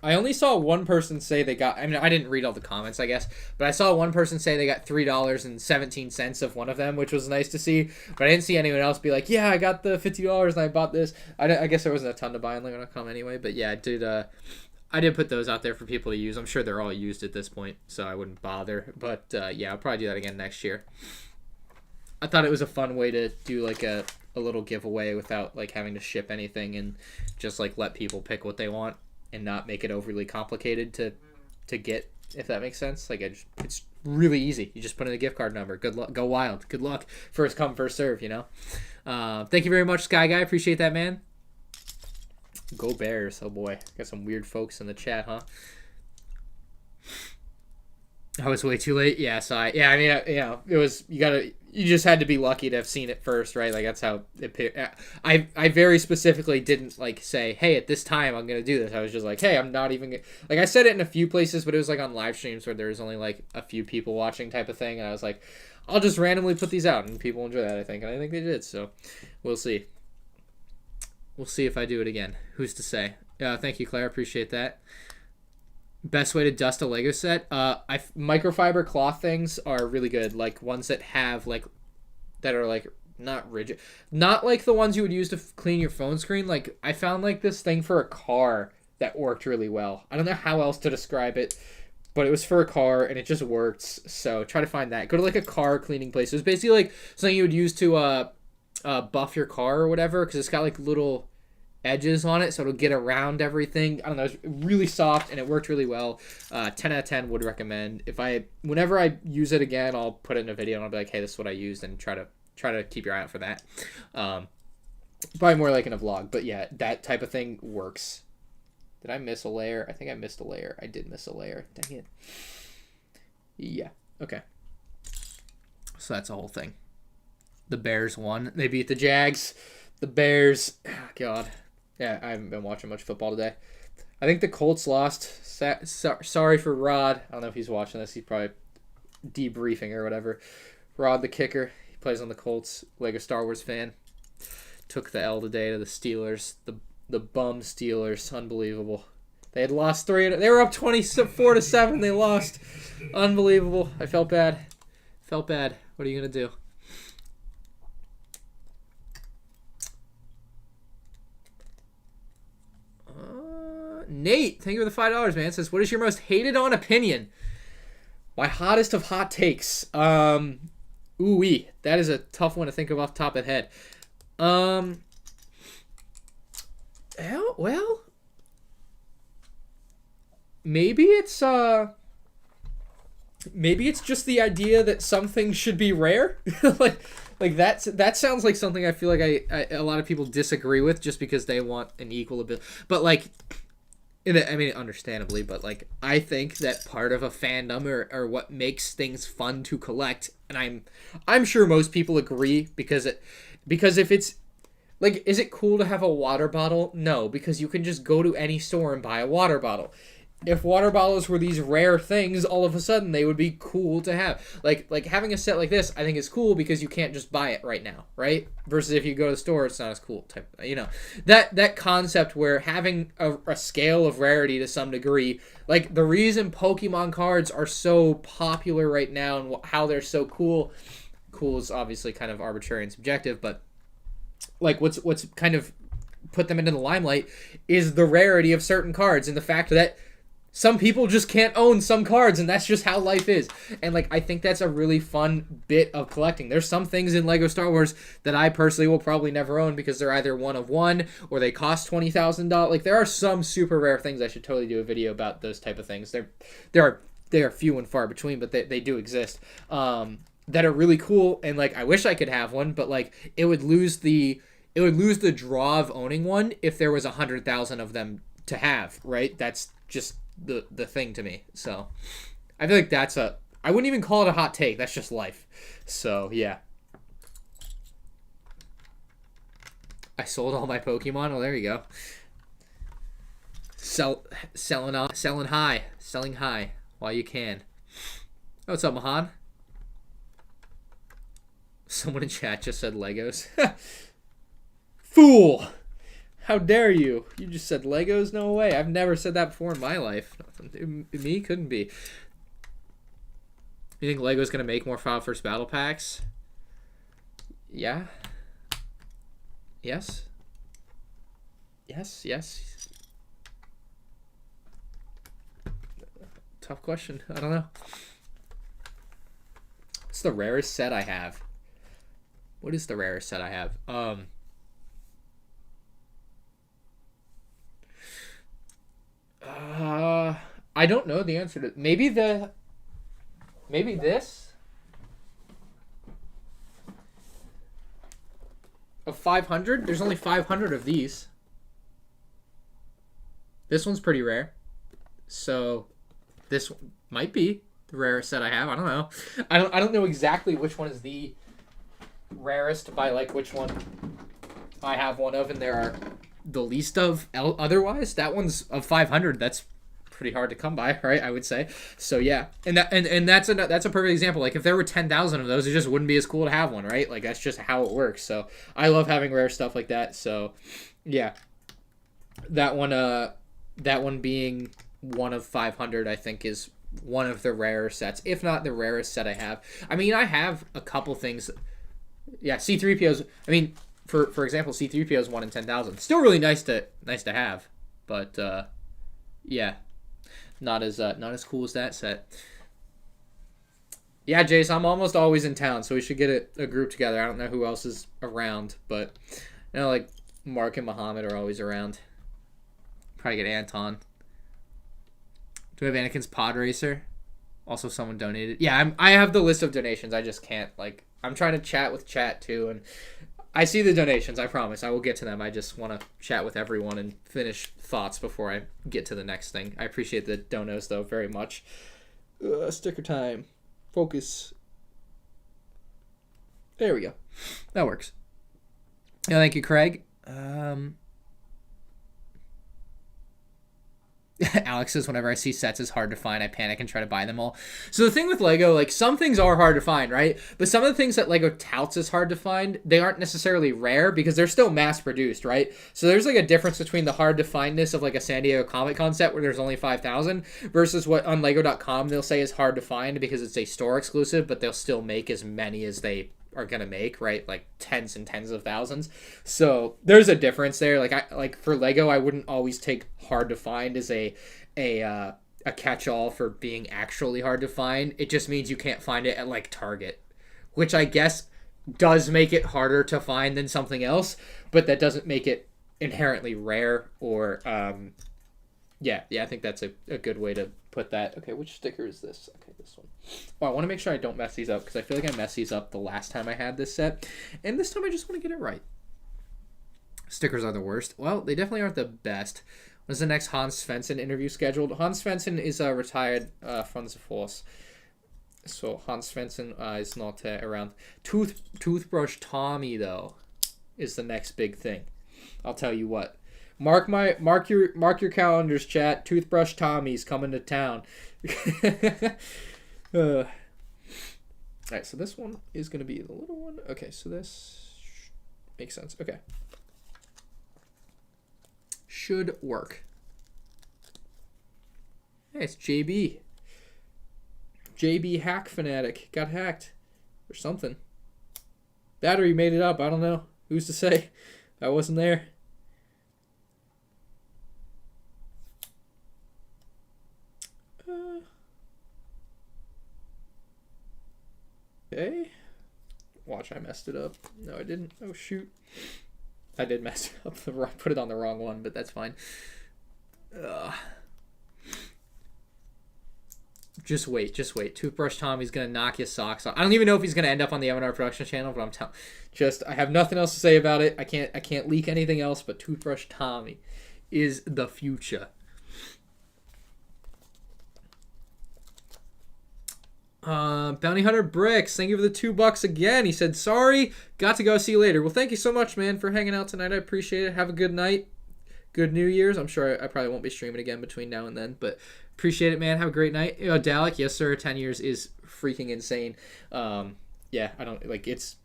I only saw one person say they got... I mean, I didn't read all the comments, I guess. But I saw one person say they got $3.17 of one of them, which was nice to see. But I didn't see anyone else be like, yeah, I got the $50 and I bought this. I guess there wasn't a ton to buy on Lego.com anyway. But yeah, I did put those out there for people to use. I'm sure they're all used at this point, so I wouldn't bother. But yeah, I'll probably do that again next year. I thought it was a fun way to do like a little giveaway without like having to ship anything and just like let people pick what they want. and not make it overly complicated to get, if that makes sense. Like it's really easy. You just put in a gift card number. Good luck. Go wild. Good luck. First come, first serve. You know. Thank you very much, Sky Guy. Appreciate that, man. Go Bears. Oh boy, got some weird folks in the chat, huh? I was way too late. Yeah, so I mean, it was, you just had to be lucky to have seen it first, right? Like that's how it. I very specifically didn't like say, hey, at this time I'm gonna do this. I was just like, hey, I'm not even like, I said it in a few places, but it was like on live streams where there was only like a few people watching type of thing, and I was like, I'll just randomly put these out and people enjoy that, I think, and I think they did. So we'll see. We'll see if I do it again. Who's to say? Thank you, Claire. Appreciate that. Best way to dust a Lego set? Microfiber cloth things are really good. Like ones that have like, that are like not rigid, not like the ones you would use to clean your phone screen. Like I found like this thing for a car that worked really well. I don't know how else to describe it, but it was for a car and it just works. So try to find that. Go to like a car cleaning place. It was basically like something you would use to buff your car or whatever, because it's got like little edges on it, so it'll get around everything. I don't know, it's really soft and it worked really well. 10 out of 10 would recommend. Whenever I use it again, I'll put it in a video and I'll be like, hey, this is what I used, and try to keep your eye out for that. Probably more like in a vlog, but yeah, that type of thing works. Did I miss a layer? I think I missed a layer. I did miss a layer. Dang it. Yeah. Okay. So that's the whole thing. The Bears won. They beat the Jags. The Bears. Oh, God. Yeah, I haven't been watching much football today. I think the Colts lost. Sorry for Rod. I don't know if he's watching this. He's probably debriefing or whatever. Rod, the kicker. He plays on the Colts. Lego Star Wars fan. Took the L today to the Steelers. The bum Steelers. Unbelievable. They had lost 3. They were up 24-7. They lost. Unbelievable. I felt bad. What are you going to do? Nate, thank you for the $5, man. Says, what is your most hated on opinion? My hottest of hot takes. Ooh-wee. That is a tough one to think of off the top of the head. Well, maybe it's just the idea that some things should be rare. like that sounds like something I feel like a lot of people disagree with, just because they want an equal ability. But like, I mean, understandably, but like, I think that part of a fandom or what makes things fun to collect, and I'm sure most people agree, because if it's like, is it cool to have a water bottle? No, because you can just go to any store and buy a water bottle. If water bottles were these rare things, all of a sudden they would be cool to have. Like having a set like this, I think is cool because you can't just buy it right now, right? Versus if you go to the store, it's not as cool. That concept where having a scale of rarity to some degree, like the reason Pokemon cards are so popular right now and how they're so cool is obviously kind of arbitrary and subjective, but like what's kind of put them into the limelight is the rarity of certain cards and the fact that some people just can't own some cards, and that's just how life is. And like, I think that's a really fun bit of collecting. There's some things in Lego Star Wars that I personally will probably never own because they're either one of one or they cost $20,000. Like, there are some super rare things. I should totally do a video about those type of things. They are few and far between, but they do exist. That are really cool, and like, I wish I could have one, but like, it would lose the draw of owning one if there was 100,000 of them to have, right? That's just the thing to me. So I feel like I wouldn't even call it a hot take. That's just life. So yeah. I sold all my Pokemon. Oh, there you go. Selling high while you can. Oh, what's up, Mahan? Someone in chat just said Legos. Fool! How dare you? You just said Legos? No way. I've never said that before in my life. Me? Couldn't be. You think Lego's going to make more Final First Battle Packs? Yeah. Yes. Tough question. I don't know. What's the rarest set I have? What is the rarest set I have? I don't know the answer to maybe this of 500. There's only 500 of these. This one's pretty rare, so this might be the rarest set I have. I don't know. I don't know exactly which one is the rarest by like which one I have one of, and there are the least of otherwise. That one's of 500. That's pretty hard to come by, right? I would say. So yeah, and that's a perfect example. Like if there were 10,000 of those, it just wouldn't be as cool to have one, right? Like that's just how it works. So I love having rare stuff like that. So yeah, that one being one of 500, I think is one of the rarer sets, if not the rarest set I have. I mean, I have a couple things. Yeah, C-3PO's. I mean, for example, C-3PO's 1 in 10,000. Still really nice to have, but yeah, not as cool as that set. Yeah, Jace, I'm almost always in town, so we should get a group together. I don't know who else is around, but you know, like Mark and Muhammad are always around. Probably get Anton. Do we have Anakin's pod racer? Also, someone donated. Yeah, I have the list of donations. I just can't, like, I'm trying to chat with chat too, and I see the donations. I promise I will get to them. I just want to chat with everyone and finish thoughts before I get to the next thing. I appreciate the donos though very much. Sticker time. Focus. There we go. That works. Yeah, thank you, Craig. Alex says, whenever I see sets is hard to find, I panic and try to buy them all. So the thing with Lego, like, some things are hard to find, right? But some of the things that Lego touts as hard to find, they aren't necessarily rare because they're still mass produced, right? So there's like a difference between the hard to findness of like a San Diego Comic-Con set where there's only 5,000 versus what on Lego.com they'll say is hard to find because it's a store exclusive, but they'll still make as many as they are gonna make, right? Like tens and tens of thousands. So there's a difference there. Like for Lego, I wouldn't always take hard to find as a catch-all for being actually hard to find. It just means you can't find it at like Target, which I guess does make it harder to find than something else, but that doesn't make it inherently rare or yeah, I think that's a good way to put that. Okay, which sticker is this? Okay, this one. Oh, I want to make sure I don't mess these up because I feel like I messed these up the last time I had this set, and this time I just want to get it right. Stickers are the worst. Well, they definitely aren't the best. When's the next Hans Svensson interview scheduled? Hans Svensson is retired from the force, so Hans Svensson is not around. Toothbrush Tommy though is the next big thing. I'll tell you what. Mark your calendars, chat. Toothbrush Tommy's coming to town. All right, so this one is going to be the little one. Okay, so this makes sense. Okay. Should work. Hey, it's JB. JB Hack Fanatic. Got hacked. Or something. Battery made it up. I don't know. Who's to say? I wasn't there. Okay. Watch, I messed it up. No, I didn't. Oh, shoot. I did mess it up. Put it on the wrong one, but that's fine. Just wait. Toothbrush Tommy's going to knock his socks off. I don't even know if he's going to end up on the MandRproductions channel, but I'm telling I have nothing else to say about it. I can't leak anything else, but Toothbrush Tommy is the future. Bounty Hunter Bricks, thank you for the $2 again. He said, sorry, got to go, see you later. Well, thank you so much, man, for hanging out tonight. I appreciate it. Have a good night. Good New Year's. I'm sure I probably won't be streaming again between now and then, but appreciate it, man. Have a great night. Dalek, yes, sir. 10 years is freaking insane. Yeah, I don't, like, it's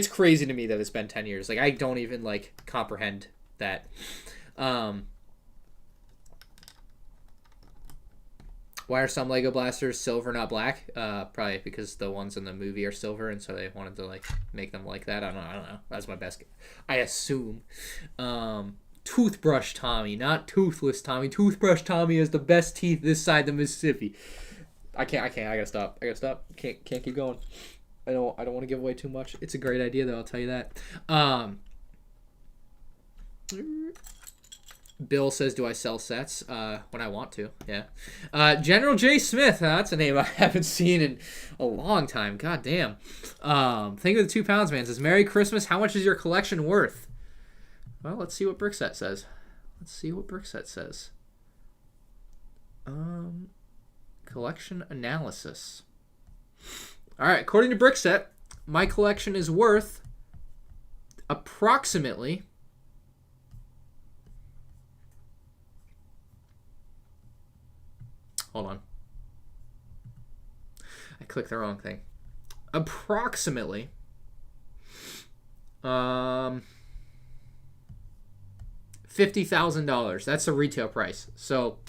crazy to me that it's been 10 years. Like, I don't even, like, comprehend that. Why are some Lego blasters silver, not black? Probably because the ones in the movie are silver, and so they wanted to like make them like that. I don't know. That's my best guess. I assume. Toothbrush Tommy, not Toothless Tommy. Toothbrush Tommy has the best teeth this side of the Mississippi. I can't. I gotta stop. Can't keep going. I don't want to give away too much. It's a great idea though. I'll tell you that. Bill says, do I sell sets? When I want to, yeah. General J. Smith, that's a name I haven't seen in a long time. God damn. Think of the 2 pounds, man. Says, Merry Christmas. How much is your collection worth? Well, let's see what Brickset says. Collection analysis. All right, according to Brickset, my collection is worth approximately hold on. I clicked the wrong thing. Approximately $50,000. That's the retail price. So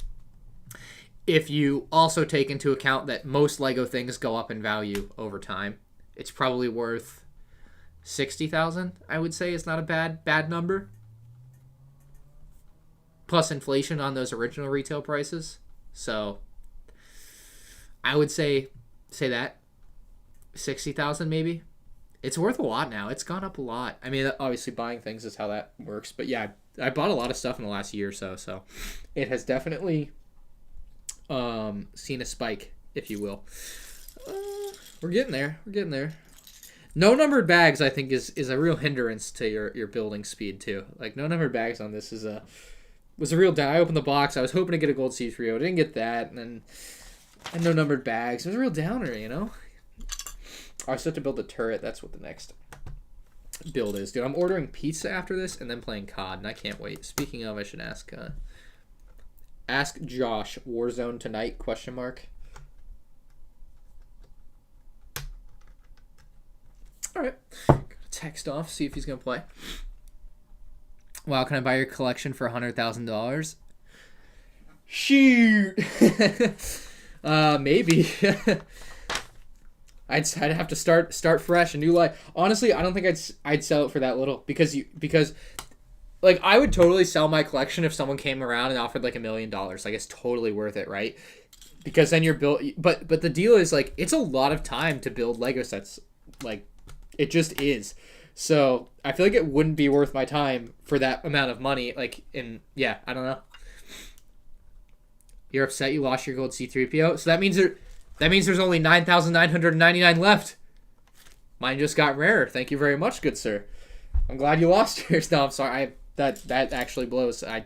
if you also take into account that most Lego things go up in value over time, it's probably worth $60,000. I would say is not a bad number. Plus inflation on those original retail prices. So I would say that 60,000 maybe. It's worth a lot now. It's gone up a lot. I mean, obviously buying things is how that works. But yeah, I bought a lot of stuff in the last year or so. So it has definitely seen a spike, if you will. We're getting there. No numbered bags, I think, is a real hindrance to your building speed too. Like no numbered bags on this was a real down. I opened the box. I was hoping to get a gold C3O. I didn't get that, and no numbered bags. It was a real downer, you know. I still have to build the turret. That's what the next build is, dude. I'm ordering pizza after this and then playing COD, and I can't wait. Speaking of, I should ask Josh, Warzone tonight? ? All right, gonna text off, see if he's gonna play. Wow, can I buy your collection for $100,000? Shoot, maybe. I'd have to start fresh, a new life. Honestly, I don't think I'd sell it for that little because like I would totally sell my collection if someone came around and offered like $1 million. Like it's totally worth it, right? Because then you're built. But the deal is like it's a lot of time to build Lego sets. Like it just is. So I feel like it wouldn't be worth my time for that amount of money. Like I don't know. You're upset you lost your gold C3PO, so that means there's only 9,999 left. Mine just got rarer. Thank you very much, good sir. I'm glad you lost yours. No, I'm sorry. That actually blows. How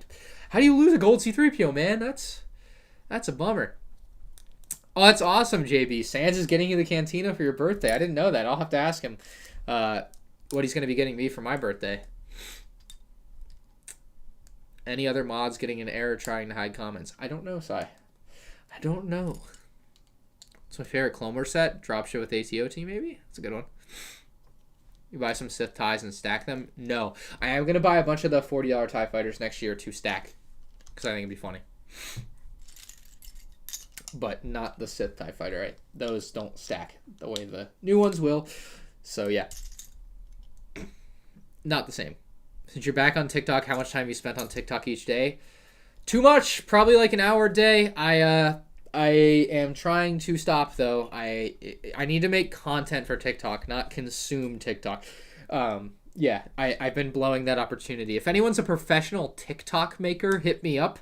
do you lose a gold C3PO, man? That's a bummer. Oh, that's awesome, JB. Sans is getting you the Cantina for your birthday. I didn't know that. I'll have to ask him what he's going to be getting me for my birthday. Any other mods getting an error trying to hide comments? I don't know, Sai. I don't know. It's my favorite Clone Wars set. Dropship with ATOT, maybe? That's a good one. You buy some Sith TIEs and stack them? No. I am going to buy a bunch of the $40 TIE Fighters next year to stack. Because I think it'd be funny. But not the Sith TIE Fighter, right? Those don't stack the way the new ones will. So, yeah. Not the same. Since you're back on TikTok, how much time have you spent on TikTok each day? Too much. Probably like an hour a day. I am trying to stop, though. I need to make content for TikTok, not consume TikTok. Yeah, I've been blowing that opportunity. If anyone's a professional TikTok maker, hit me up.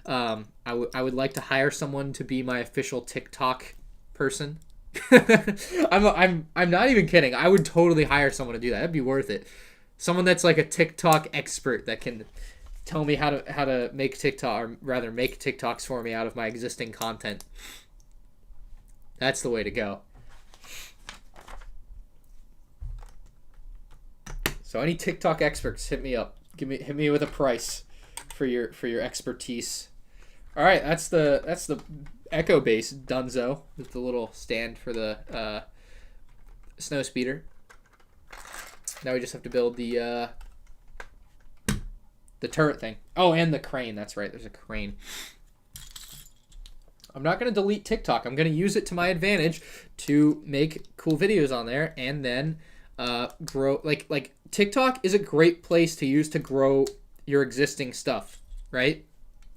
I would like to hire someone to be my official TikTok person. I'm not even kidding. I would totally hire someone to do that. That'd be worth it. Someone that's like a TikTok expert that can tell me how to make TikTok, or rather make TikToks for me out of my existing content. That's the way to go. So any TikTok experts, hit me up. Hit me with a price for your expertise. All right, that's the Echo Base Dunzo with the little stand for the snow speeder. Now we just have to build the turret thing. Oh, and the crane. That's right. There's a crane. I'm not going to delete TikTok. I'm going to use it to my advantage to make cool videos on there and then grow. Like TikTok is a great place to use to grow your existing stuff, right?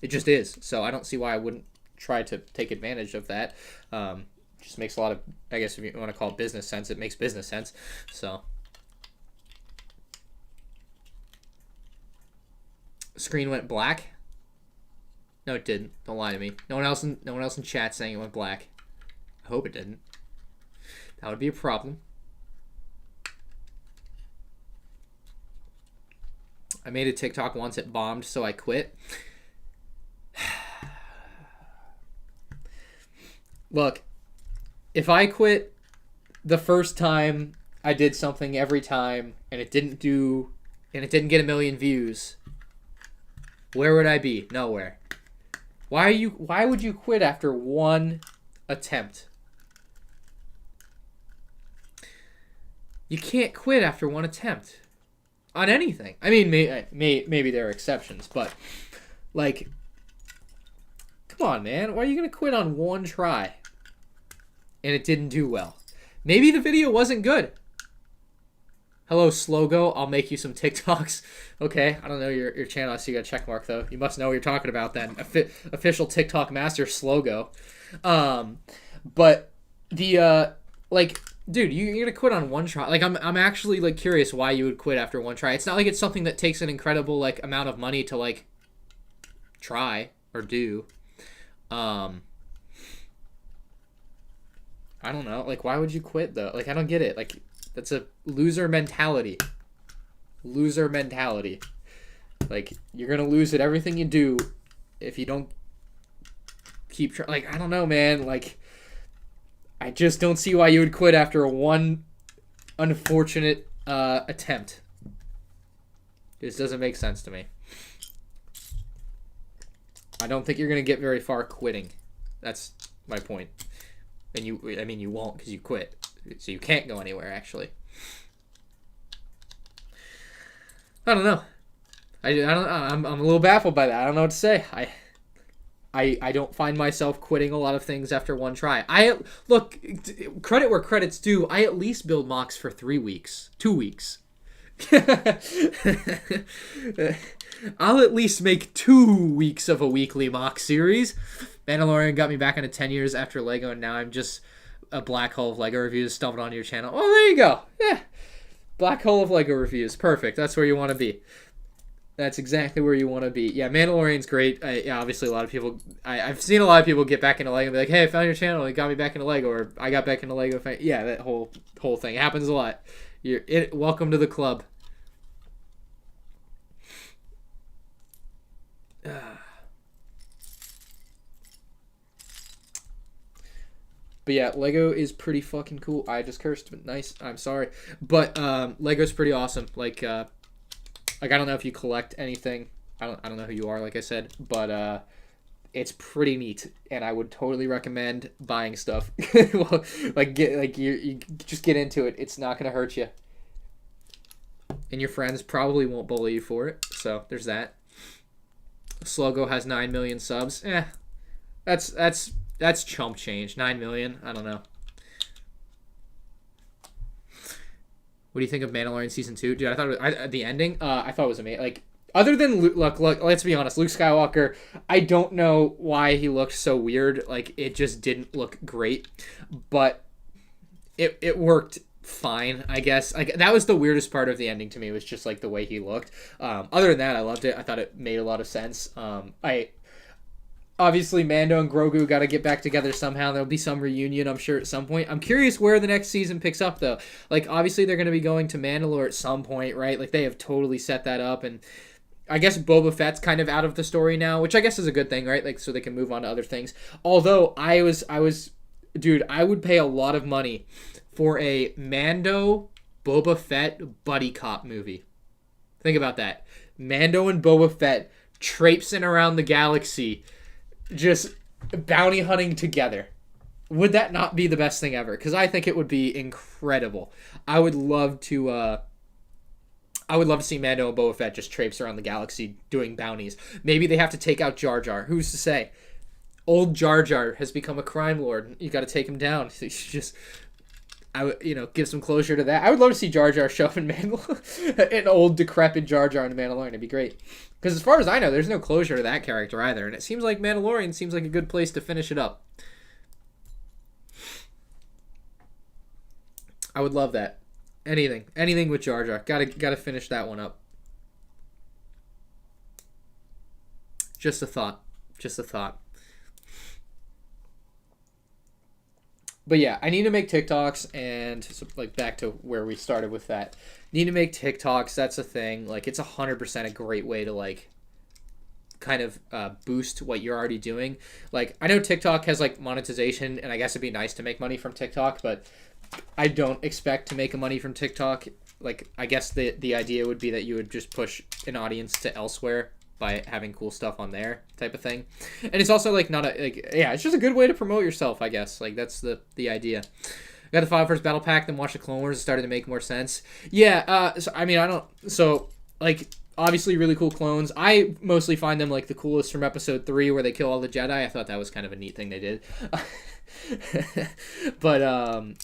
It just is. So I don't see why I wouldn't try to take advantage of that. Just makes a lot of, I guess if you want to call it business sense, it makes business sense. So. Screen went black. No, it didn't. Don't lie to me. No one else in chat saying it went black. I hope it didn't. That would be a problem. I made a TikTok once, it bombed, so I quit. Look, if I quit the first time I did something every time and it didn't get a million views, where would I be? Nowhere. Why would you quit after one attempt? You can't quit after one attempt on anything. I mean, maybe there are exceptions, but like, come on, man. Why are you gonna quit on one try? And it didn't do well. Maybe the video wasn't good. Hello, Slogo. I'll make you some TikToks. Okay, I don't know your channel. I see you got a check mark, though. You must know what you're talking about then. Official TikTok master, Slogo. But the, like, dude, you're going to quit on one try. Like, I'm actually, like, curious why you would quit after one try. It's not like it's something that takes an incredible, like, amount of money to, like, try or do. I don't know. Like, why would you quit, though? Like, I don't get it. Like, that's a loser mentality. Loser mentality. Like, you're going to lose at everything you do if you don't keep trying. Like, I don't know, man. Like, I just don't see why you would quit after one unfortunate attempt. This doesn't make sense to me. I don't think you're going to get very far quitting. That's my point. And you won't because you quit. So you can't go anywhere, actually. I don't know. I don't know. I'm a little baffled by that. I don't know what to say. I don't find myself quitting a lot of things after one try. Look, credit where credit's due. I at least build mocks for 3 weeks. 2 weeks. I'll at least make 2 weeks of a weekly mock series. Mandalorian got me back into 10 years after Lego, and now I'm just a black hole of Lego reviews stumbled onto your channel. Oh, there you go. Yeah. Black hole of Lego reviews. Perfect. That's where you want to be. That's exactly where you want to be. Yeah, Mandalorian's great. Yeah, obviously a lot of people... I've seen a lot of people get back into Lego and be like, hey, I found your channel. It got me back into Lego. Or I got back into Lego. Yeah, that whole thing. It happens a lot. Welcome to the club. But yeah, Lego is pretty fucking cool. I just cursed, but nice. I'm sorry. But Lego's pretty awesome. Like I don't know if you collect anything. I don't know who you are, like I said, but it's pretty neat, and I would totally recommend buying stuff. Well, you just get into it. It's not gonna hurt you, and your friends probably won't bully you for it. So there's that. Slogo has 9 million subs. That's chump change. 9 million. I don't know. What do you think of Mandalorian Season 2? Dude, I thought the ending, I thought it was amazing. Like, other than look, let's be honest, Luke Skywalker, I don't know why he looked so weird. Like, it just didn't look great. But it worked fine, I guess. Like, that was the weirdest part of the ending to me, was just like the way he looked. Other than that, I loved it. I thought it made a lot of sense. Obviously, Mando and Grogu got to get back together somehow. There'll be some reunion, I'm sure, at some point. I'm curious where the next season picks up, though. Like, obviously, they're going to be going to Mandalore at some point, right? Like, they have totally set that up. And I guess Boba Fett's kind of out of the story now, which I guess is a good thing, right? Like, so they can move on to other things. Although, dude, I would pay a lot of money for a Mando Boba Fett buddy cop movie. Think about that. Mando and Boba Fett traipsing around the galaxy, just bounty hunting together. Would that not be the best thing ever? Because I think it would be incredible. I would love to see Mando and Boba Fett just traipse around the galaxy doing bounties. Maybe they have to take out Jar Jar. Who's to say? Old Jar Jar has become a crime lord. You got to take him down. So you just, give some closure to that. I would love to see Jar Jar show up in Mandalorian. An old decrepit Jar Jar in Mandalorian. It'd be great. Because as far as I know, there's no closure to that character either. And it seems like Mandalorian seems like a good place to finish it up. I would love that. Anything with Jar Jar. Gotta finish that one up. Just a thought. Just a thought. But yeah, I need to make TikToks, and so, like, back to where we started with that. Need to make TikToks. That's a thing. Like, it's 100% a great way to, like, kind of boost what you're already doing. Like, I know TikTok has, like, monetization, and I guess it'd be nice to make money from TikTok, but I don't expect to make money from TikTok. Like, I guess the idea would be that you would just push an audience to elsewhere by having cool stuff on there, type of thing. And it's also, like, not a, like, yeah, it's just a good way to promote yourself, I guess. Like, that's the idea. I got the 5 first battle pack, then watched the Clone Wars. It started to make more sense. Yeah, so, I mean, like, obviously really cool clones. I mostly find them, like, the coolest from episode 3 where they kill all the Jedi. I thought that was kind of a neat thing they did. But,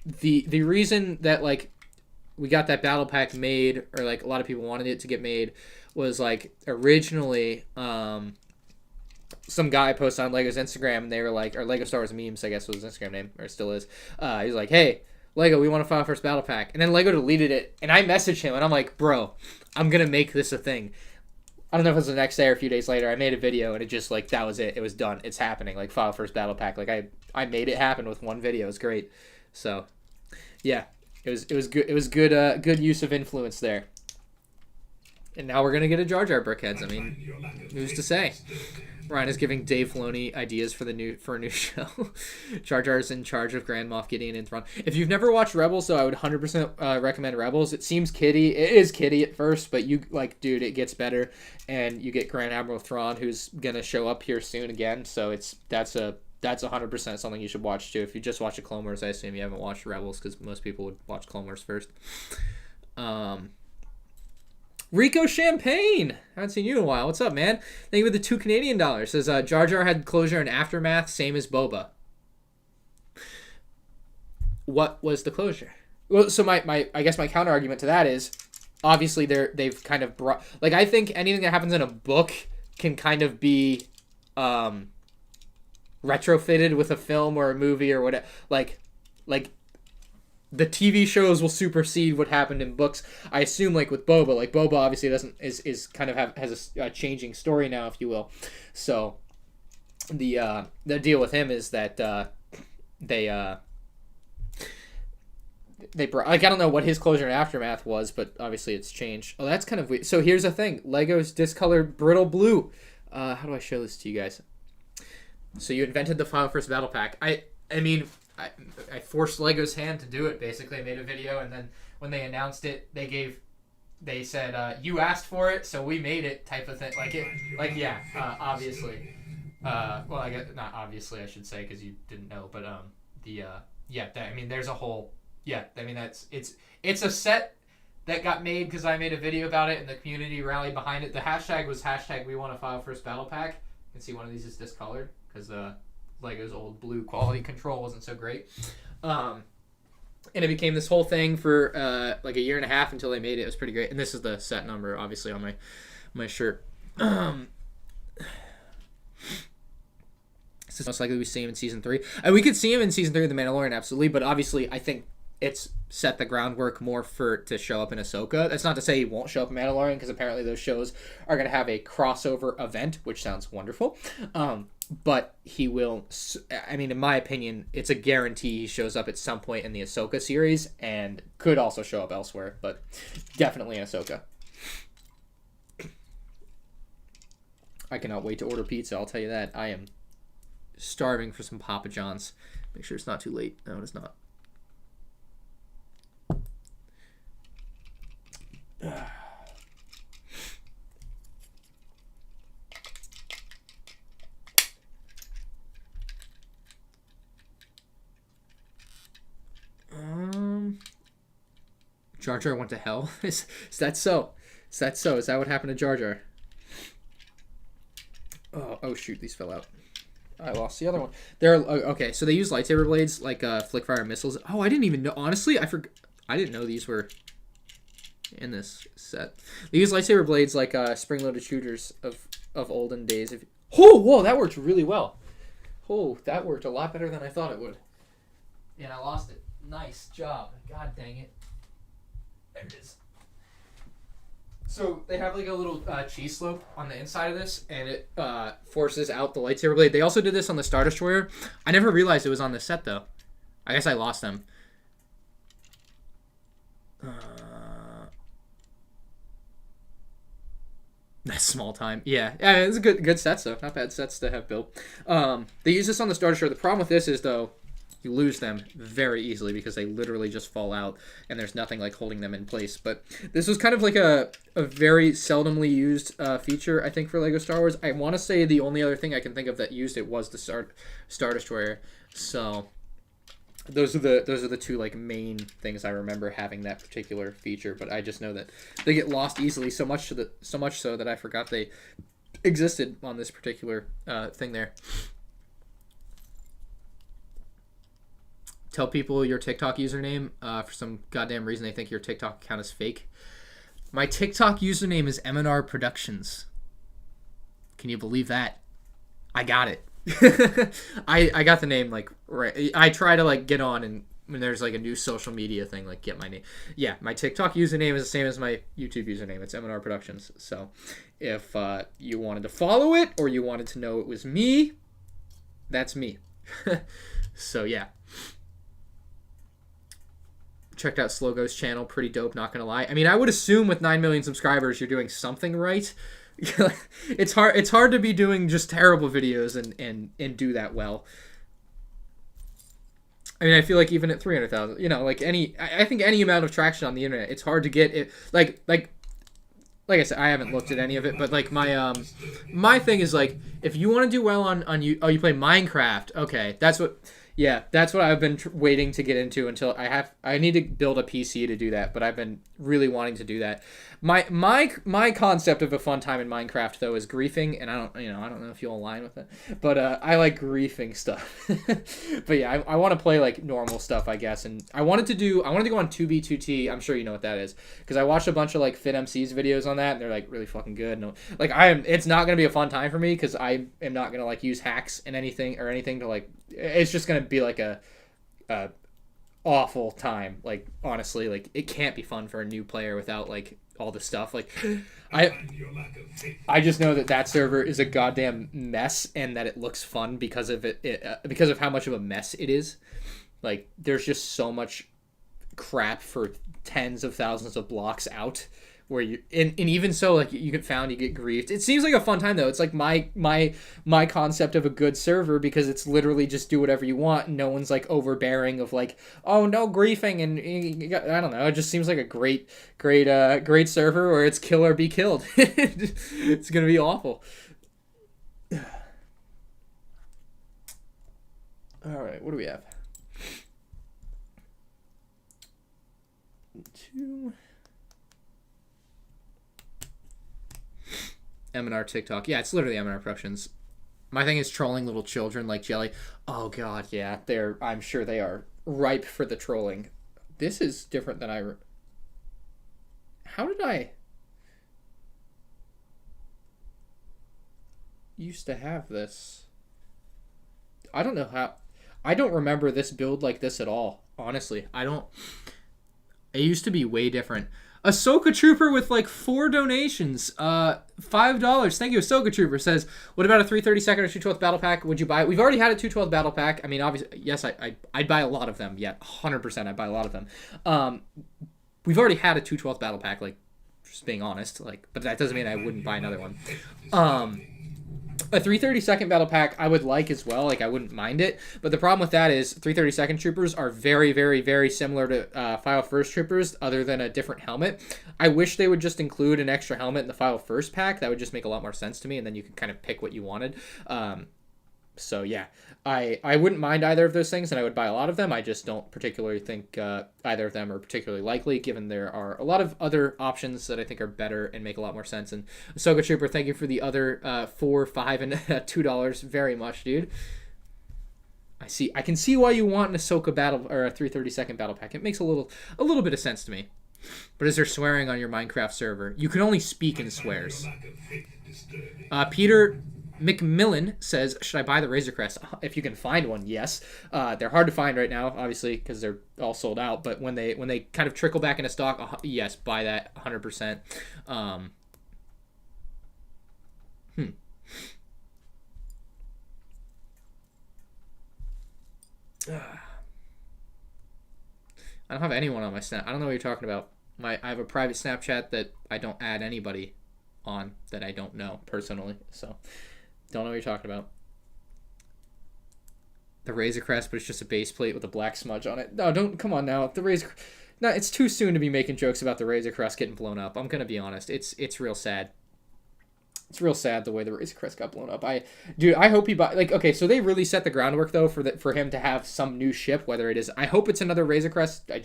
the reason that, like, we got that battle pack made, or, like, a lot of people wanted it to get made, was, like, originally, some guy posted on Lego's Instagram, and they were like, or Lego Star Wars Memes, I guess was his Instagram name, or still is. He's like, hey, Lego, we want to file first battle pack. And then Lego deleted it, and I messaged him, and I'm like, bro, I'm going to make this a thing. I don't know if it was the next day or a few days later. I made a video, and it just, like, that was it. It was done. It's happening. Like, file first battle pack. Like, I made it happen with one video. It was great. So, yeah. It was good. It was good use of influence there. And now we're gonna get a Jar Jar Brickheads. I mean, who's to say? Ryan is giving Dave Filoni ideas for a new show. Jar Jar's in charge of Grand Moff Gideon and Thrawn. If you've never watched Rebels, though, I would 100% recommend Rebels. It seems kiddie. It is kiddie at first, but you, like, dude, it gets better, and you get Grand Admiral Thrawn, who's gonna show up here soon again. So that's 100% something you should watch too. If you just watch the Clone Wars, I assume you haven't watched Rebels, because most people would watch Clone Wars first. Rico Champagne, I haven't seen you in a while. What's up, man? Thank you for the $2 Canadian. Says Jar Jar had closure and aftermath, same as Boba. What was the closure? Well, so my I guess my counter argument to that is, obviously they've kind of brought, like, I think anything that happens in a book can kind of be retrofitted with a film or a movie or whatever. Like the TV shows will supersede what happened in books. I assume, like, with Boba, like, Boba obviously is kind of has a changing story now, if you will. So the deal with him is that they brought, like, I don't know what his closure and aftermath was, but obviously it's changed. Oh, that's kind of weird. So here's the thing: Lego's discolored brittle blue. How do I show this to you guys? So you invented the Final First Battle Pack. I mean, I forced Lego's hand to do it, basically. I made a video, and then when they announced it, they said, you asked for it, so we made it, type of thing. Yeah, obviously. Well, I guess, not obviously, I should say, because you didn't know, but, I mean, there's a whole, I mean, it's a set that got made because I made a video about it, and the community rallied behind it. The hashtag was we want to file first battle pack. You can see one of these is discolored, because, Lego's old blue quality control wasn't so great. And it became this whole thing for like a year and a half until they made it. It was pretty great. And this is the set number, obviously, on my shirt. This is most likely we see him in season 3. And we could see him in season 3 of The Mandalorian, absolutely. But obviously, I think it's set the groundwork more to show up in Ahsoka. That's not to say he won't show up in Mandalorian, because apparently those shows are going to have a crossover event, which sounds wonderful. But he will, I mean, in my opinion, it's a guarantee he shows up at some point in the Ahsoka series, and could also show up elsewhere, but definitely in Ahsoka. I cannot wait to order pizza, I'll tell you that. I am starving for some Papa John's. Make sure it's not too late. No, it's not. Jar Jar went to hell? Is that so? Is that so? Is that what happened to Jar Jar? Oh shoot, these fell out. I lost the other one. Okay, so they use lightsaber blades like flick fire missiles. Oh, I didn't even know. Honestly, I didn't know these were in this set. They use lightsaber blades like spring-loaded shooters of olden days. Oh, whoa, that worked really well. Oh, that worked a lot better than I thought it would. And I lost it. Nice job. God dang it. There it is. So they have like a little cheese slope on the inside of this, and it forces out the lightsaber blade. They also did this on the Star Destroyer. I never realized it was on this set though. I guess I lost them. That's small time. Yeah, it's a good sets though. Not bad sets to have built. They use this on the Star Destroyer. The problem with this is though, you lose them very easily because they literally just fall out and there's nothing like holding them in place. But this was kind of like a very seldomly used feature, I think, for LEGO Star Wars. I want to say the only other thing I can think of that used it was the Star Destroyer. So those are the two like main things I remember having that particular feature. But I just know that they get lost easily, so much so that I forgot they existed on this particular thing there. Tell people your TikTok username. For some goddamn reason, they think your TikTok account is fake. My TikTok username is MandRproductions. Can you believe that? I got it. I got the name like right. I try to like get on and when there's like a new social media thing, like get my name. Yeah, my TikTok username is the same as my YouTube username. It's MandRproductions. So if you wanted to follow it or you wanted to know it was me, that's me. So yeah. Checked out Slogo's channel, pretty dope, not gonna lie. I mean, I would assume with 9 million subscribers you're doing something right. It's hard to be doing just terrible videos and do that well. I mean, I feel like even at 300,000, you know, like I think any amount of traction on the internet, it's hard to get it. Like I said, I haven't looked at any of it, but like my thing is like, if you want to do well on you, oh, you play Minecraft, okay, that's what I've been waiting to get into until I need to build a PC to do that, but I've been really wanting to do that. My concept of a fun time in Minecraft though is griefing, and I don't know if you'll align with it, but I like griefing stuff. But yeah, I want to play like normal stuff, I guess, and I wanted to go on 2B2T. I'm sure you know what that is, because I watched a bunch of like FitMC's videos on that, and they're like really fucking good. And like it's not gonna be a fun time for me because I am not gonna like use hacks and anything to like. It's just gonna be like a awful time. Like honestly, like it can't be fun for a new player without like all the stuff. Like I just know that server is a goddamn mess and that it looks fun because of because of how much of a mess it is. Like there's just so much crap for tens of thousands of blocks out where you and even so like you get found, you get griefed. It seems like a fun time though. It's like my concept of a good server because it's literally just do whatever you want and no one's like overbearing of like, oh no griefing, and I don't know, it just seems like a great server where it's kill or be killed. It's gonna be awful. All right, what do we have? 2 M&R TikTok. Yeah, it's literally MandRproductions. My thing is trolling little children like Jelly. Oh god, yeah. I'm sure they are ripe for the trolling. This is different than how did I used to have this? I don't know how. I don't remember this build like this at all. Honestly, I don't. It used to be way different. Ahsoka Trooper with like 4 donations. $5. Thank you, Ahsoka Trooper. Says, what about a 332nd or 212th battle pack? Would you buy it? We've already had a 212th battle pack. I mean, obviously, yes, I'd buy a lot of them. Yeah, 100% I'd buy a lot of them. We've already had a 212th battle pack, like, just being honest. Like, but that doesn't mean I wouldn't buy another one. A 332nd battle pack I would like as well. Like, I wouldn't mind it. But the problem with that is 332nd troopers are very, very, very similar to File First troopers other than a different helmet. I wish they would just include an extra helmet in the File First pack. That would just make a lot more sense to me, and then you can kind of pick what you wanted. So, yeah. I wouldn't mind either of those things, and I would buy a lot of them. I just don't particularly think either of them are particularly likely, given there are a lot of other options that I think are better and make a lot more sense. And Ahsoka Trooper, thank you for the other $4, $5, and $2 very much, dude. I can see why you want an Ahsoka battle or a 332nd battle pack. It makes a little bit of sense to me. But is there swearing on your Minecraft server? You can only speak in swears. Peter, McMillan says, should I buy the Razor Crest? If you can find one, yes. They're hard to find right now, obviously, because they're all sold out. But when they kind of trickle back into stock, yes, buy that 100%. I don't have anyone on my Snap. I don't know what you're talking about. I have a private Snapchat that I don't add anybody on that I don't know personally. So, don't know what you're talking about. The Razor Crest, but it's just a base plate with a black smudge on it. No, don't. Come on now. The Razor. No, it's too soon to be making jokes about the Razor Crest getting blown up. I'm gonna be honest. It's real sad. It's real sad the way the Razor Crest got blown up. I hope he buy okay. So they really set the groundwork though for him to have some new ship. Whether it is, I hope it's another Razor Crest. I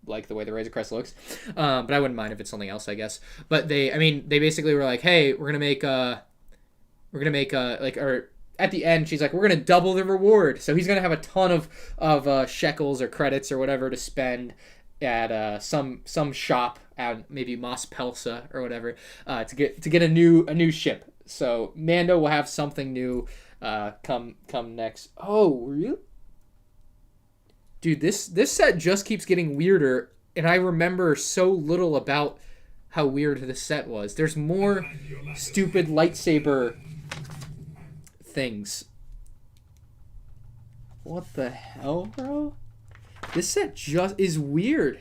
like the way the Razor Crest looks, but I wouldn't mind if it's something else. I guess. But they basically were like, hey, we're gonna make or at the end she's like, we're gonna double the reward. So he's gonna have a ton of shekels or credits or whatever to spend at some shop at maybe Mos Pelsa or whatever to get a new ship. So Mando will have something new come next. Oh, really? Dude, this set just keeps getting weirder, and I remember so little about how weird this set was. There's more stupid lightsaber things. What the hell, bro? This set just is weird.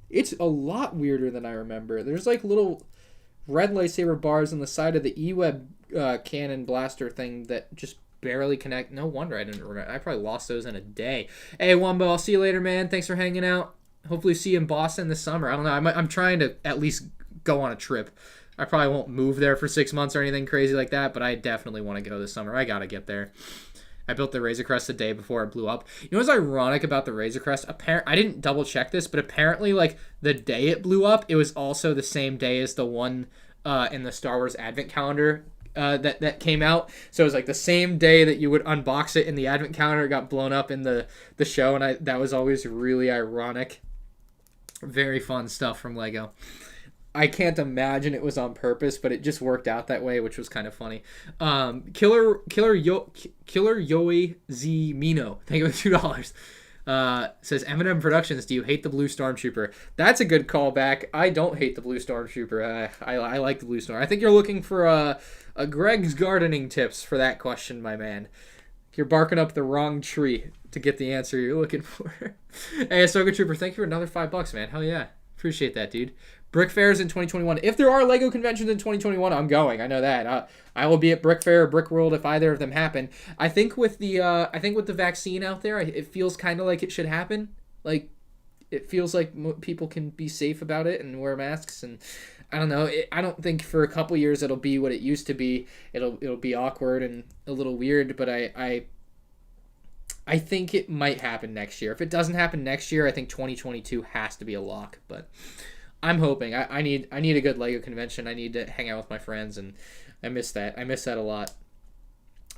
It's a lot weirder than I remember. There's like little red lightsaber bars on the side of the E-Web cannon blaster thing that just barely connect. No wonder I didn't remember. I probably lost those in a day. Hey, Wumbo, I'll see you later, man. Thanks for hanging out. Hopefully see you in Boston this summer. I don't know. I'm trying to at least go on a trip. I probably won't move there for 6 months or anything crazy like that, but I definitely want to go this summer. I got to get there. I built the Razor Crest the day before it blew up. You know what's ironic about the Razor Crest? I didn't double check this, but apparently, like, the day it blew up, it was also the same day as the one in the Star Wars Advent Calendar that came out. So it was like the same day that you would unbox it in the Advent Calendar, it got blown up in the show, and that was always really ironic. Very fun stuff from Lego. I can't imagine it was on purpose, but it just worked out that way, which was kind of funny. Killer Yoi Z Mino, thank you for $2. Says MandRproductions, do you hate the blue stormtrooper? That's a good callback. I don't hate the blue stormtrooper. I like the blue storm. I think you're looking for a Greg's gardening tips for that question, my man. You're barking up the wrong tree to get the answer you're looking for. Hey, Ahsoka Trooper, thank you for another $5, man. Hell yeah, appreciate that, dude. Brick fairs in 2021. If there are Lego conventions in 2021, I'm going. I know that. I will be at Brick Fair or Brick World if either of them happen. I think with the vaccine out there, it feels kind of like it should happen. Like, it feels like people can be safe about it and wear masks. And I don't know. I don't think for a couple years it'll be what it used to be. It'll be awkward and a little weird. But I think it might happen next year. If it doesn't happen next year, I think 2022 has to be a lock. But I'm hoping. I need a good Lego convention. I need to hang out with my friends, and I miss that. I miss that a lot.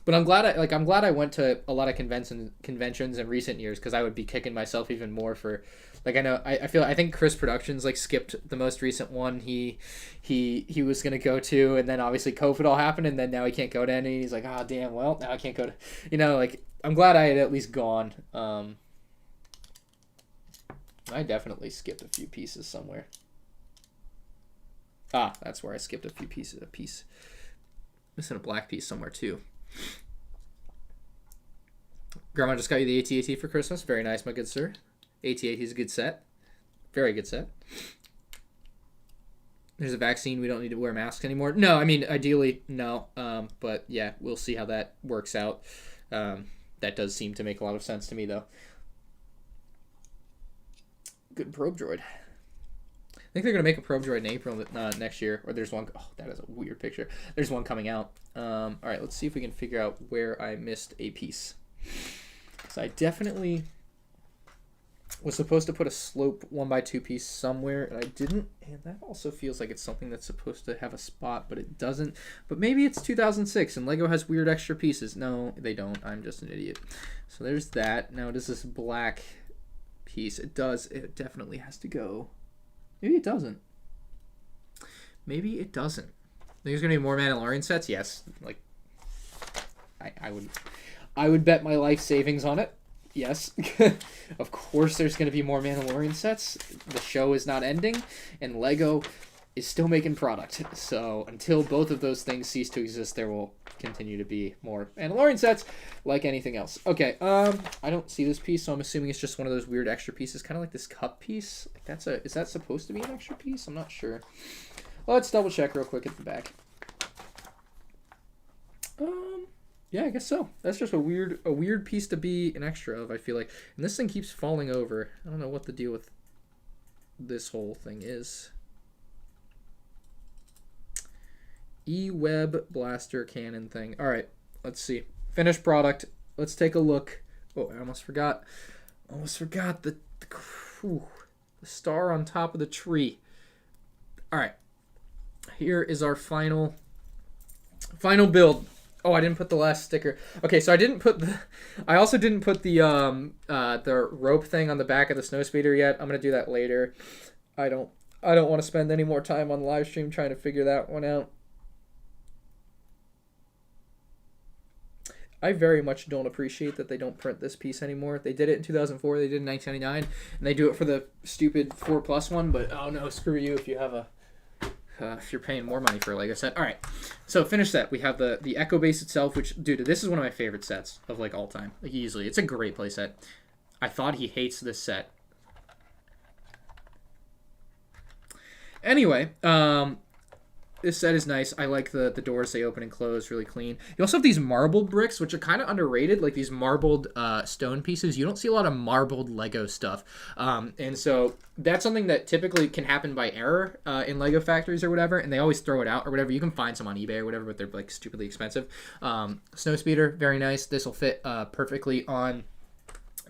But I'm glad I went to a lot of conventions in recent years, because I would be kicking myself even more for, like, I think Chris Productions like skipped the most recent one he was gonna go to, and then obviously COVID all happened, and then now he can't go to any. He's like, oh damn, well now I can't go to, like, I'm glad I had at least gone. I definitely skipped a few pieces somewhere. Ah, that's where I skipped a few pieces. Missing a black piece somewhere too. Grandma just got you the AT-AT for Christmas. Very nice, my good sir. AT-AT is a good set. Very good set. There's a vaccine. We don't need to wear masks anymore. No, I mean, ideally, no. But yeah, we'll see how that works out. That does seem to make a lot of sense to me, though. Good probe droid. I think they're going to make a probe droid in April next year. Or there's one. Oh, that is a weird picture. There's one coming out. All right, let's see if we can figure out where I missed a piece. So I definitely was supposed to put a slope 1x2 piece somewhere, and I didn't. And that also feels like it's something that's supposed to have a spot, but it doesn't. But maybe it's 2006, and Lego has weird extra pieces. No, they don't. I'm just an idiot. So there's that. Now, does this black piece? It does. It definitely has to go. Maybe it doesn't. Maybe it doesn't. There's gonna be more Mandalorian sets. Yes, like I would bet my life savings on it. Yes, of course. There's gonna be more Mandalorian sets. The show is not ending, and Lego is still making product. So until both of those things cease to exist, there will continue to be more Mandalorian sets, like anything else. Okay, I don't see this piece, so I'm assuming it's just one of those weird extra pieces, kind of like this cup piece. Like is that supposed to be an extra piece? I'm not sure. Well, let's double check real quick at the back. Yeah, I guess so. That's just a weird piece to be an extra of, I feel like. And this thing keeps falling over. I don't know what the deal with this whole thing is. E-Web blaster cannon thing. All right, let's see. Finished product. Let's take a look. Oh, I almost forgot. The star on top of the tree. All right. Here is our final build. Oh, I didn't put the last sticker. Okay, so I also didn't put the rope thing on the back of the snowspeeder yet. I'm gonna do that later. I don't want to spend any more time on the live stream trying to figure that one out. I very much don't appreciate that they don't print this piece anymore. They did it in 2004, they did it in 1999, and they do it for the stupid 4+ one, but oh no, screw you if you have if you're paying more money for a Lego set. All right, so finished set. We have the Echo Base itself, which, dude, this is one of my favorite sets of like all time, like easily. It's a great play set. I thought he hates this set. Anyway, this set is nice. I like the doors. They open and close really clean. You also have these marbled bricks, which are kind of underrated, like these marbled stone pieces. You don't see a lot of marbled Lego stuff. And so that's something that typically can happen by error in Lego factories or whatever, and they always throw it out or whatever. You can find some on eBay or whatever, but they're like stupidly expensive. Snowspeeder, very nice. This will fit perfectly on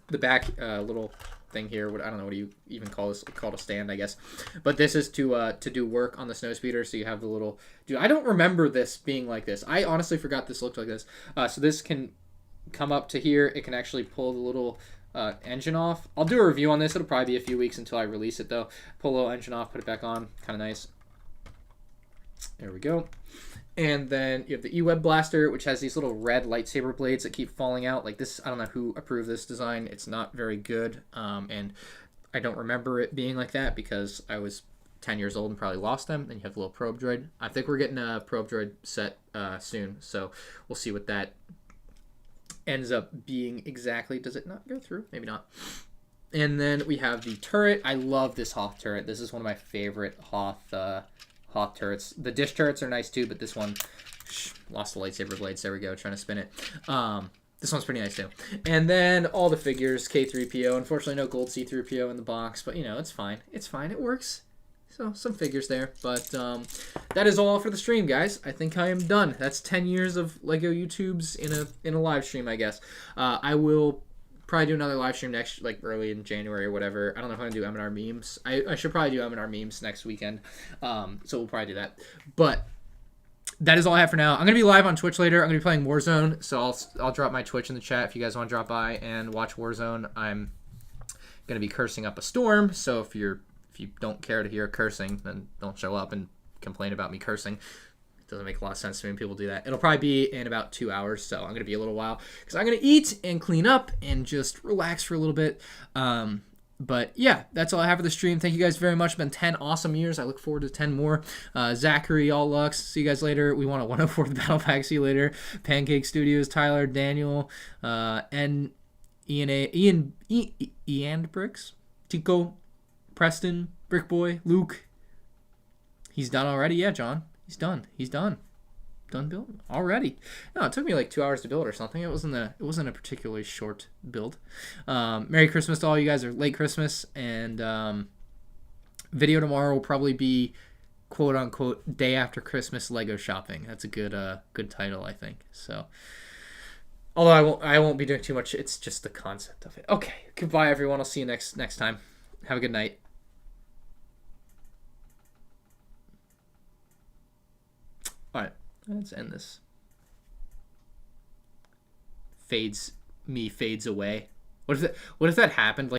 the back little thing here. I don't know, what do you even call this? Called a stand, I guess. But this is to do work on the snowspeeder. So you have the little. Dude, I don't remember this being like this. I honestly forgot this looked like this. So this can come up to here. It can actually pull the little engine off. I'll do a review on this. It'll probably be a few weeks until I release it though. Pull the little engine off, put it back on. Kind of nice. There we go. And then you have the E-Web blaster, which has these little red lightsaber blades that keep falling out. Like this, I don't know who approved this design. It's not very good. And I don't remember it being like that because I was 10 years old and probably lost them. And you have the little probe droid. I think we're getting a probe droid set soon. So we'll see what that ends up being exactly. Does it not go through? Maybe not. And then we have the turret. I love this Hoth turret. This is one of my favorite Hoth turrets. The dish turrets are nice too, but this one lost the lightsaber blades. There we go, trying to spin it. This one's pretty nice too. And then all the figures, K3PO. Unfortunately, no gold C3PO in the box, but you know, it's fine. It's fine. It works. So some figures there, but that is all for the stream, guys. I think I am done. That's 10 years of Lego YouTubes in a live stream, I guess. I will probably do another live stream next, like early in January or whatever. I don't know if I'm gonna do M&R memes. I should probably do M&R memes next weekend. So we'll probably do that. But that is all I have for now. I'm gonna be live on Twitch later. I'm gonna be playing Warzone, so I'll drop my Twitch in the chat if you guys want to drop by and watch Warzone. I'm gonna be cursing up a storm. So if you don't care to hear cursing, then don't show up and complain about me cursing. Doesn't make a lot of sense to me when people do that. It'll probably be in about 2 hours, so I'm going to be a little while because I'm going to eat and clean up and just relax for a little bit. But yeah, that's all I have for the stream. Thank you guys very much. It's been 10 awesome years. I look forward to 10 more. Zachary, all Lux. See you guys later. We want a 104 the Battle Pack. See you later. Pancake Studios, Tyler, Daniel, and Ian Bricks, Tico, Preston, Brick Boy, Luke. He's done already? Yeah, John. He's done. Done building already. No, it took me like 2 hours to build or something. It wasn't a particularly short build. Merry Christmas to all you guys, or late Christmas. And video tomorrow will probably be quote unquote day after Christmas Lego shopping. That's a good title, I think. So, although I won't be doing too much. It's just the concept of it. Okay. Goodbye, everyone. I'll see you next time. Have a good night. All right, let's end this. Fades away. What if that happened? Like